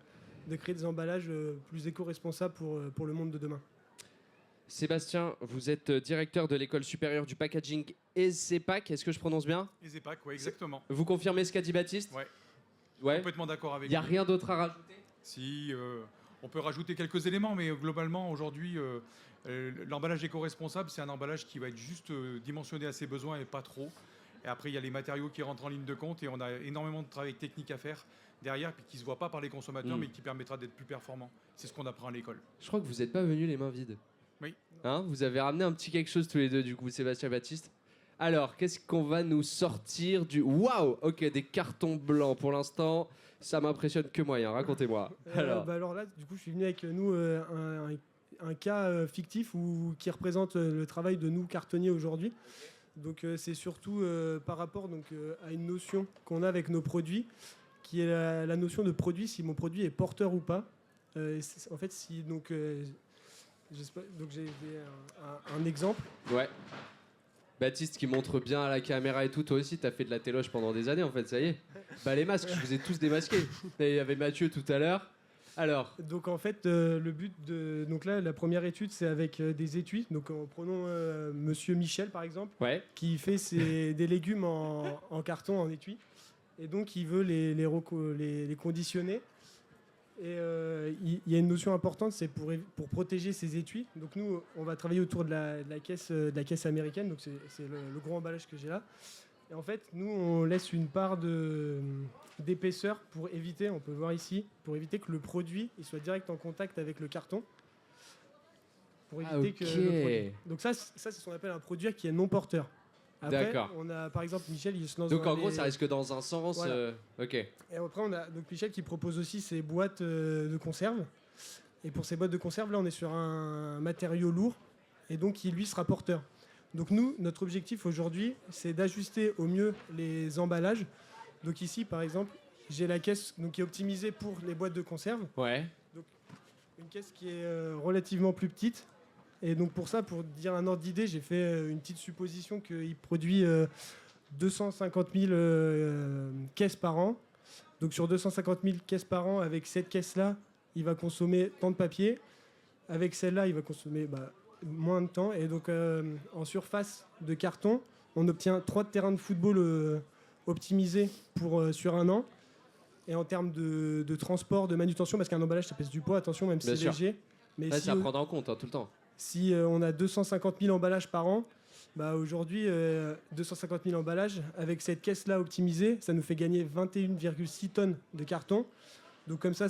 créer des emballages plus éco-responsables pour le monde de demain. Sébastien, vous êtes directeur de l'école supérieure du packaging ESEPAC. Est-ce que je prononce bien ? ESEPAC, oui, exactement. Vous confirmez ce qu'a dit Baptiste ? Ouais. Complètement d'accord avec vous. Il n'y a rien d'autre à rajouter ? Si, on peut rajouter quelques éléments, mais globalement, aujourd'hui, l'emballage éco-responsable, c'est un emballage qui va être juste dimensionné à ses besoins et pas trop. Et après, il y a les matériaux qui rentrent en ligne de compte et on a énormément de travail technique à faire derrière, puis qui ne se voit pas par les consommateurs, mais qui permettra d'être plus performant. C'est ce qu'on apprend à l'école. Je crois que vous n'êtes pas venus les mains vides. Oui. Hein, vous avez ramené un petit quelque chose tous les deux, du coup, Sébastien et Baptiste. Alors, qu'est-ce qu'on va nous sortir du... Waouh! Ok, des cartons blancs. Pour l'instant, ça m'impressionne que moyen. Racontez-moi. Alors là, du coup, je suis venu avec nous un cas fictif qui représente le travail de nous cartonniers aujourd'hui. Donc c'est surtout par rapport à une notion qu'on a avec nos produits, qui est la notion de produit, si mon produit est porteur ou pas. En fait, si j'ai un exemple. Ouais. Baptiste qui montre bien à la caméra et tout. Toi aussi, t'as fait de la téloche pendant des années, en fait. Ça y est. Bah les masques, je vous ai tous démasqués. Il y avait Mathieu tout à l'heure. Alors. Donc en fait, le but donc là, la première étude, c'est avec des étuis. Donc prenons Monsieur Michel par exemple, qui fait des légumes en carton, en étui, et donc il veut les conditionner. Et il y a une notion importante, c'est pour protéger ces étuis. Donc nous, on va travailler autour de la caisse américaine. Donc c'est le gros emballage que j'ai là. Et en fait, nous, on laisse une part d'épaisseur pour éviter, on peut voir ici, pour éviter que le produit il soit direct en contact avec le carton. Pour éviter que le produit... Donc ça, c'est ce qu'on appelle un produit qui est non porteur. Après, on a par exemple Michel, il se lance donc en gros, ça risque dans un sens. Voilà. Ok. Et après, on a donc Michel qui propose aussi ses boîtes de conserve. Et pour ces boîtes de conserve, là, on est sur un matériau lourd et donc qui lui sera porteur. Donc nous, notre objectif aujourd'hui, c'est d'ajuster au mieux les emballages. Donc ici, par exemple, j'ai la caisse qui est optimisée pour les boîtes de conserve. Ouais. Donc une caisse qui est relativement plus petite. Et donc pour ça, pour dire un ordre d'idée, j'ai fait une petite supposition qu'il produit 250 000 caisses par an. Donc sur 250 000 caisses par an, avec cette caisse-là, il va consommer tant de papier. Avec celle-là, il va consommer moins de temps. Et donc en surface de carton, on obtient 3 terrains de football optimisés sur un an. Et en termes de transport, de manutention, parce qu'un emballage, ça pèse du poids, attention, même si c'est léger. Mais ça prend en compte tout le temps. Si on a 250 000 emballages par an, aujourd'hui, 250 000 emballages, avec cette caisse-là optimisée, ça nous fait gagner 21,6 tonnes de carton. Donc comme ça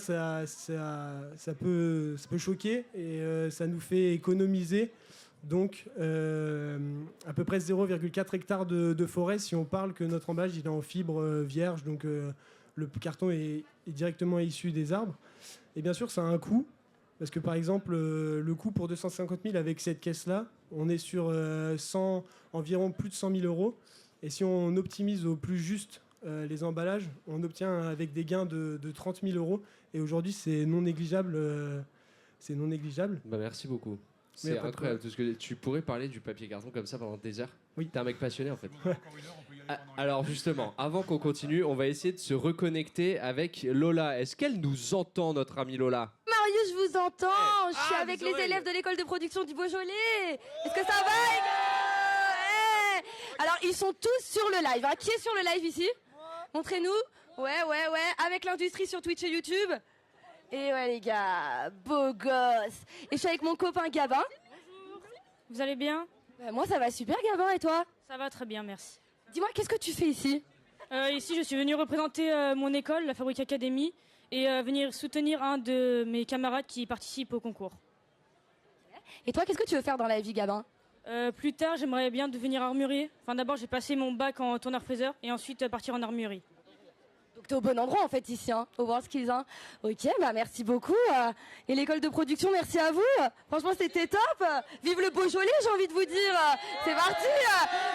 peut choquer et ça nous fait économiser donc à peu près 0,4 hectares de forêt si on parle que notre emballage il est en fibre vierge, donc le carton est directement issu des arbres. Et bien sûr, ça a un coût. Parce que par exemple, le coût pour 250 000 avec cette caisse-là, on est sur environ plus de 100 000 euros. Et si on optimise au plus juste les emballages, on obtient avec des gains de 30 000 euros. Et aujourd'hui, c'est non négligeable. Merci beaucoup. C'est incroyable. Parce que tu pourrais parler du papier carton comme ça pendant des heures. Oui. T'es un mec passionné en fait. Alors justement, avant qu'on continue, on va essayer de se reconnecter avec Lola. Est-ce qu'elle nous entend, notre amie Lola? Marius, je vous entends. Je suis avec les élèves de l'école de production du Beaujolais. Est-ce que ça va, les gars? Alors, ils sont tous sur le live. Qui est sur le live ici? Montrez-nous. Ouais. Avec l'industrie sur Twitch et YouTube. Et ouais, les gars, beau gosse. Et je suis avec mon copain Gabin. Bonjour. Vous allez bien? Moi, ça va super, Gabin. Et toi? Ça va très bien, merci. Dis-moi, qu'est-ce que tu fais ici? Ici, je suis venu représenter mon école, la Fabrique Academy, et venir soutenir un de mes camarades qui participe au concours. Et toi, qu'est-ce que tu veux faire dans la vie, Gabin? Plus tard, j'aimerais bien devenir armurier. Enfin, d'abord, j'ai passé mon bac en tourneur-fraiseur et ensuite partir en armurerie. Donc, t'es au bon endroit, en fait, ici, au WorldSkills. Ok, merci beaucoup. Et l'école de production, merci à vous. Franchement, c'était top. Vive le Beaujolais, j'ai envie de vous dire. C'est parti.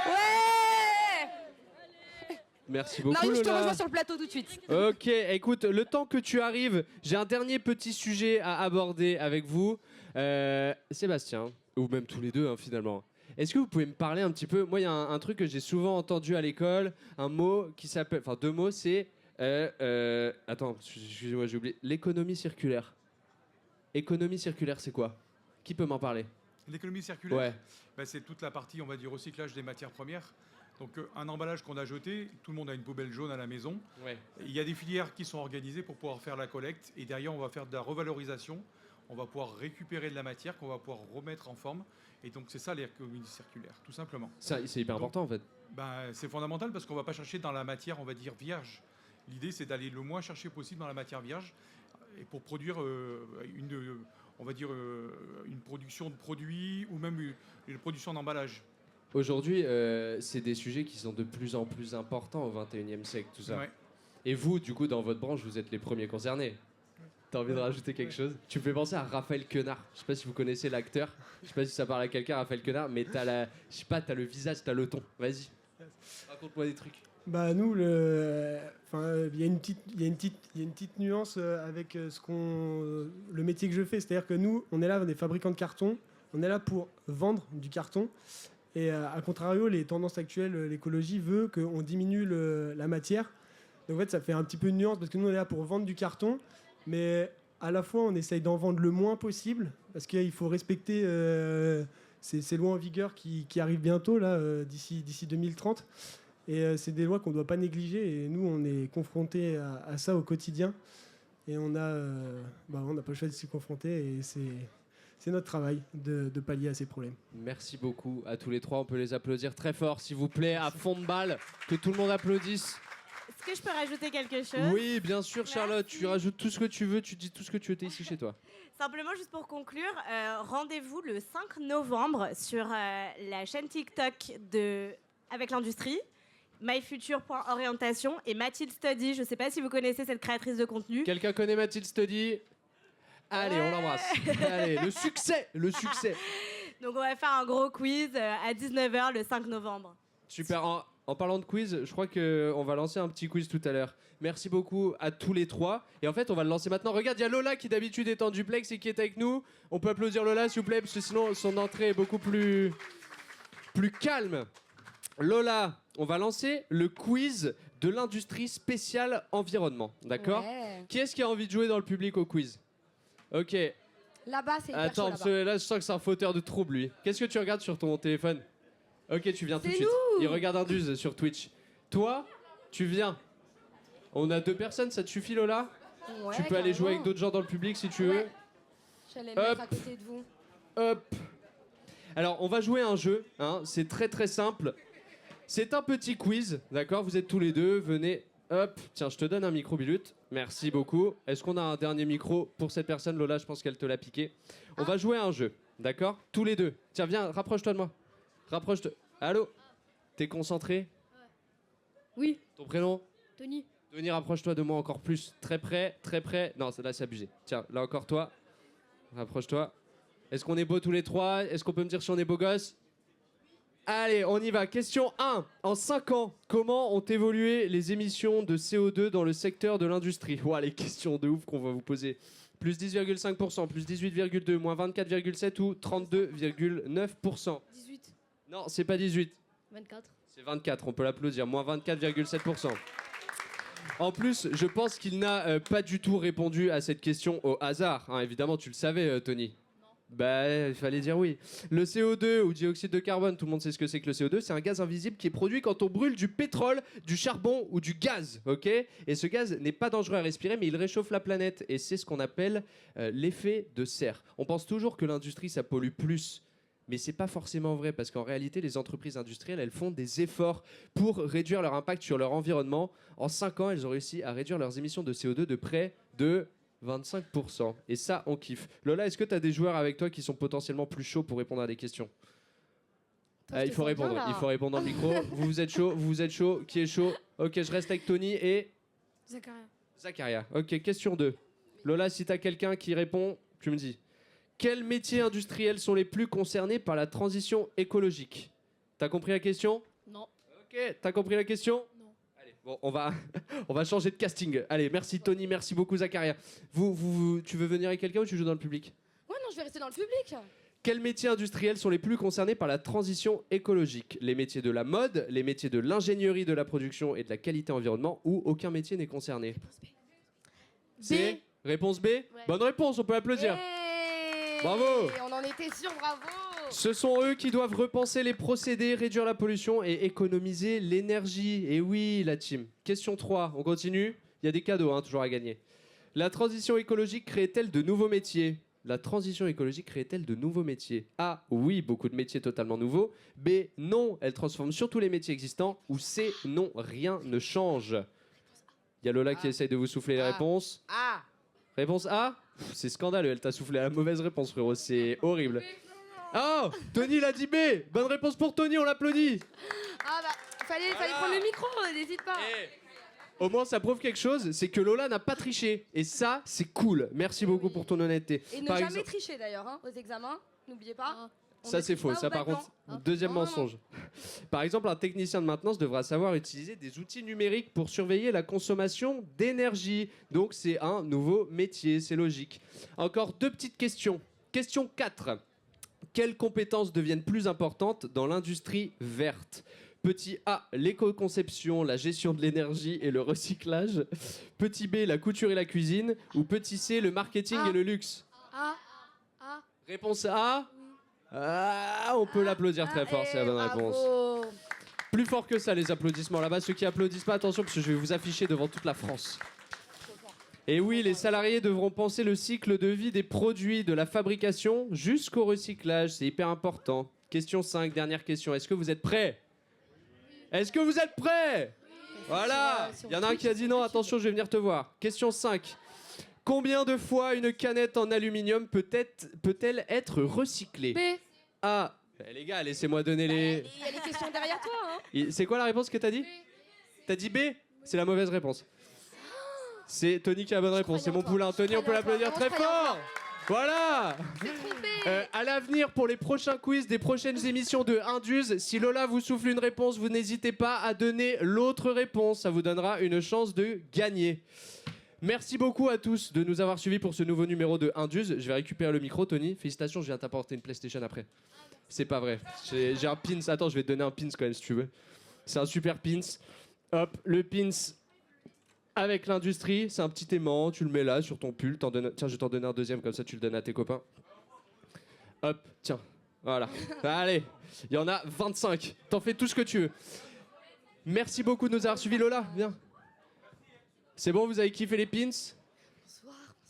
Ouais. Merci beaucoup, Marius, je te Lola. rejoins sur le plateau tout de suite. Ok, écoute, le temps que tu arrives, j'ai un dernier petit sujet à aborder avec vous. Sébastien, ou même tous les deux finalement. Est-ce que vous pouvez me parler un petit peu? Moi, il y a un truc que j'ai souvent entendu à l'école, un mot qui s'appelle, enfin 2 mots, c'est attends, excusez-moi, j'ai oublié. L'économie circulaire. Économie circulaire, c'est quoi? Qui peut m'en parler? L'économie circulaire, ouais. C'est toute la partie, on va dire, recyclage des matières premières. Donc un emballage qu'on a jeté, tout le monde a une poubelle jaune à la maison. Ouais. Il y a des filières qui sont organisées pour pouvoir faire la collecte et derrière on va faire de la revalorisation. on va pouvoir récupérer de la matière qu'on va pouvoir remettre en forme. Et donc c'est ça l'économie circulaire, tout simplement. Ça, c'est hyper important en fait. C'est fondamental parce qu'on ne va pas chercher dans la matière, on va dire, vierge. L'idée, c'est d'aller le moins chercher possible dans la matière vierge et pour produire une production de produits ou même une production d'emballage. Aujourd'hui, c'est des sujets qui sont de plus en plus importants au XXIe siècle, tout ça. Ouais. Et vous, du coup, dans votre branche, vous êtes les premiers concernés. T'as envie de rajouter quelque chose? Tu me fais penser à Raphaël Quenard. Je sais pas si vous connaissez l'acteur. Je sais pas si ça parle à quelqu'un, Raphaël Quenard, mais t'as le visage, t'as le ton. Vas-y. Raconte-moi des trucs. Bah nous, il y a une petite nuance avec le métier que je fais. C'est-à-dire que nous, on est là, des fabricants de carton. On est là pour vendre du carton. Et à contrario, les tendances actuelles, l'écologie veut qu'on diminue la matière. Donc en fait, ça fait un petit peu une nuance parce que nous, on est là pour vendre du carton. Mais à la fois, on essaye d'en vendre le moins possible parce qu'il faut respecter ces lois en vigueur qui arrivent bientôt, là, d'ici 2030. Et c'est des lois qu'on ne doit pas négliger. Et nous, on est confrontés à ça au quotidien. Et on n'a pas le choix de s'y confronter. Et c'est notre travail de pallier à ces problèmes. Merci beaucoup à tous les trois. On peut les applaudir très fort, s'il vous plaît, à fond de balle. Que tout le monde applaudisse. Est-ce que je peux rajouter quelque chose? Oui, bien sûr, Charlotte. Tu rajoutes tout ce que tu veux. Tu dis tout ce que tu veux. T'es ici chez toi. Simplement, juste pour conclure, rendez-vous le 5 novembre sur la chaîne TikTok avec l'industrie, myfuture.orientation et Mathilde Study. Je ne sais pas si vous connaissez cette créatrice de contenu. Quelqu'un connaît Mathilde Study? Allez, on l'embrasse. Allez, le succès. Donc, on va faire un gros quiz à 19h le 5 novembre. Super. En parlant de quiz, je crois qu'on va lancer un petit quiz tout à l'heure. Merci beaucoup à tous les trois. Et en fait, on va le lancer maintenant. Regarde, il y a Lola qui d'habitude est en duplex et qui est avec nous. On peut applaudir Lola, s'il vous plaît, parce que sinon, son entrée est beaucoup plus calme. Lola, on va lancer le quiz de l'industrie spéciale environnement. D'accord? Ouais. Qui est-ce qui a envie de jouer dans le public au quiz? Ok. Là-bas, c'est hyper Attends, chaud, parce que là, je sens que c'est un fauteur de trouble, lui. Qu'est-ce que tu regardes sur ton téléphone? Ok, tu viens tout de suite. nous. Il regarde Indus sur Twitch. Toi, tu viens. On a 2 personnes, ça te suffit, Lola? Ouais, Tu peux aller jouer avec carrément. d'autres gens dans le public si tu veux. Ouais. J'allais me mettre à côté de vous. Hop. Alors, on va jouer à un jeu. Hein. C'est très très simple. C'est un petit quiz, d'accord? Vous êtes tous les deux. Venez. Hop. Tiens, je te donne un micro, Bilute. Merci beaucoup. Est-ce qu'on a un dernier micro pour cette personne? Lola, je pense qu'elle te l'a piqué. On va jouer à un jeu, d'accord? Tous les deux. Tiens, viens, rapproche-toi de moi. Rapproche-toi. Allô? T'es concentré? Oui. Ton prénom? Tony. Tony, rapproche-toi de moi encore plus. Très près, très près. Non, là, c'est abusé. Tiens, là encore toi. Rapproche-toi. Est-ce qu'on est beaux tous les trois? Est-ce qu'on peut me dire si on est beaux gosses? Allez, on y va. Question 1. En 5 ans, comment ont évolué les émissions de CO2 dans le secteur de l'industrie? Ouah, les questions de ouf qu'on va vous poser. Plus 10,5%, plus 18,2%, moins 24,7% ou 32,9%? 18. Non, c'est pas 18. 24. C'est 24, on peut l'applaudir. Moins 24,7%. En plus, je pense qu'il n'a pas du tout répondu à cette question au hasard. Hein, évidemment, tu le savais, Tony. Bah, il fallait dire oui. Le CO2 ou dioxyde de carbone, tout le monde sait ce que c'est que le CO2. C'est un gaz invisible qui est produit quand on brûle du pétrole, du charbon ou du gaz, ok? Et ce gaz n'est pas dangereux à respirer, mais il réchauffe la planète. Et c'est ce qu'on appelle l'effet de serre. On pense toujours que l'industrie, ça pollue plus. Mais c'est pas forcément vrai, parce qu'en réalité, les entreprises industrielles, elles font des efforts pour réduire leur impact sur leur environnement. En 5 ans, elles ont réussi à réduire leurs émissions de CO2 de près de 25%. Et ça, on kiffe. Lola, est-ce que tu as des joueurs avec toi qui sont potentiellement plus chauds pour répondre à des questions? Il faut répondre, il faut répondre dans le micro. Vous êtes chaud, qui est chaud? Ok, je reste avec Tony et... Zacharia. Ok, question 2. Lola, si tu as quelqu'un qui répond, tu me dis. Quels métiers industriels sont les plus concernés par la transition écologique? T'as compris la question? Non. Ok, t'as compris la question? Non. Allez, bon, on va changer de casting. Allez, merci Tony, merci beaucoup Zacharia. Tu veux venir avec quelqu'un ou tu joues dans le public? Ouais, non, je vais rester dans le public. Quels métiers industriels sont les plus concernés par la transition écologique? Les métiers de la mode, les métiers de l'ingénierie de la production et de la qualité environnement, ou aucun métier n'est concerné? C'est réponse B. Bonne réponse, on peut applaudir. Bravo. Et on en était sûr, bravo. Ce sont eux qui doivent repenser les procédés, réduire la pollution et économiser l'énergie. Et oui, la team. Question 3, on continue. Il y a des cadeaux, toujours à gagner. La transition écologique crée-t-elle de nouveaux métiers? la transition écologique crée-t-elle de nouveaux métiers? A. Oui, beaucoup de métiers totalement nouveaux. B. Non, elle transforme surtout les métiers existants. Ou C. Non, rien ne change. Il y a Lola qui essaye de vous souffler les réponses. Ah. Réponse A? Pff, c'est scandaleux, elle t'a soufflé à la mauvaise réponse, frérot, c'est horrible. Oh, Tony l'a dit B. Bonne réponse pour Tony, on l'applaudit. Ah bah, fallait prendre le micro, n'hésite pas. Au moins, ça prouve quelque chose, c'est que Lola n'a pas triché. Et ça, c'est cool. Merci beaucoup pour ton honnêteté. Et ne Par jamais exemple- tricher d'ailleurs aux examens, n'oubliez pas. On Ça, ne c'est triche faux. pas Ça, au par bac, contre, hein. deuxième Non, non, mensonge. Par exemple, un technicien de maintenance devra savoir utiliser des outils numériques pour surveiller la consommation d'énergie. Donc, c'est un nouveau métier, c'est logique. Encore 2 petites questions. Question 4. Quelles compétences deviennent plus importantes dans l'industrie verte? Petit A, l'éco-conception, la gestion de l'énergie et le recyclage. Petit B, la couture et la cuisine. Ou petit C, le marketing et le luxe. Ah. Réponse A. Ah, on peut l'applaudir très fort, c'est la bonne réponse. Plus fort que ça, les applaudissements. Là-bas, ceux qui applaudissent pas, attention, parce que je vais vous afficher devant toute la France. Et oui, les salariés devront penser le cycle de vie des produits, de la fabrication jusqu'au recyclage. C'est hyper important. Question 5, dernière question. Est-ce que vous êtes prêts? Est-ce que vous êtes prêts? Voilà. Il y en a un qui a dit non, attention, je vais venir te voir. Question 5. Combien de fois une canette en aluminium peut-elle être recyclée? B. A. Eh, les gars, laissez-moi donner les... Il y a les questions derrière toi. Hein. C'est quoi la réponse que t'as dit? T'as dit B? C'est la mauvaise réponse. C'est Tony qui a la bonne réponse. C'est mon poulain. Tony, on peut l'applaudir très fort. Voilà. À l'avenir, pour les prochains quiz des prochaines émissions de Indus, si Lola vous souffle une réponse, vous n'hésitez pas à donner l'autre réponse. Ça vous donnera une chance de gagner. Merci beaucoup à tous de nous avoir suivis pour ce nouveau numéro de Indus. Je vais récupérer le micro, Tony. Félicitations, je viens t'apporter une PlayStation après. C'est pas vrai. J'ai un pins. Attends, je vais te donner un pins quand même si tu veux. C'est un super pins. Hop, le pins avec l'industrie. C'est un petit aimant. Tu le mets là sur ton pull. Tiens, je vais t'en donner un deuxième, comme ça tu le donnes à tes copains. Hop, tiens. Voilà. Allez, il y en a 25. T'en fais tout ce que tu veux. Merci beaucoup de nous avoir suivis, Lola. Viens. C'est bon, vous avez kiffé les pins?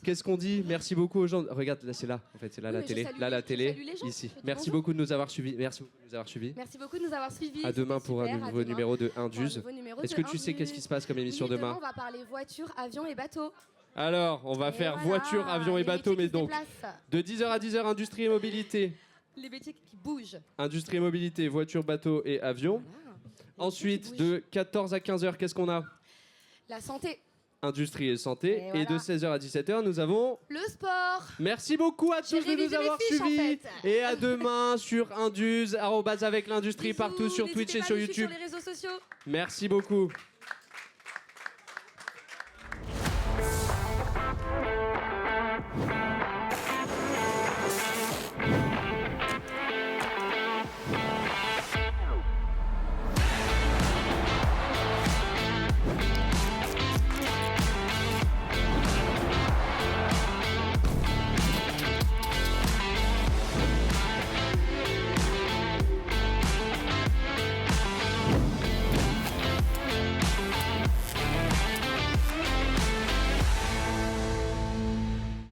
Qu'est-ce qu'on dit? Merci beaucoup aux gens. Regarde, là c'est là, en fait, c'est là la télé. Là la télé, ici. Merci beaucoup de nous avoir suivis. Merci beaucoup de nous avoir suivis. Merci beaucoup de nous avoir suivis. À demain pour un nouveau numéro de Indus. numéro Est-ce de que tu sais Indus. qu'est-ce qui se passe comme émission Oui, demain, demain? on va parler voiture, avion et bateau. Alors, on va faire voilà, voiture, avion et les bateau, métiers mais qui se donc déplacent. de 10h à 10h, industrie et mobilité. Les métiers qui bougent. Industrie et mobilité, voiture, bateau et avion. Ensuite, de 14 à 15h, qu'est-ce qu'on a? La santé. Industrie et santé. Et Et de voilà. 16h à 17h, nous avons... Le sport. Merci beaucoup à tous de nous révisé avoir mes fiches, en suivis. fait. Et à demain sur Indus, @avec l'industrie, partout sur N'hésitez Twitch et pas à sur nous suivre YouTube. sur les réseaux sociaux. Merci beaucoup.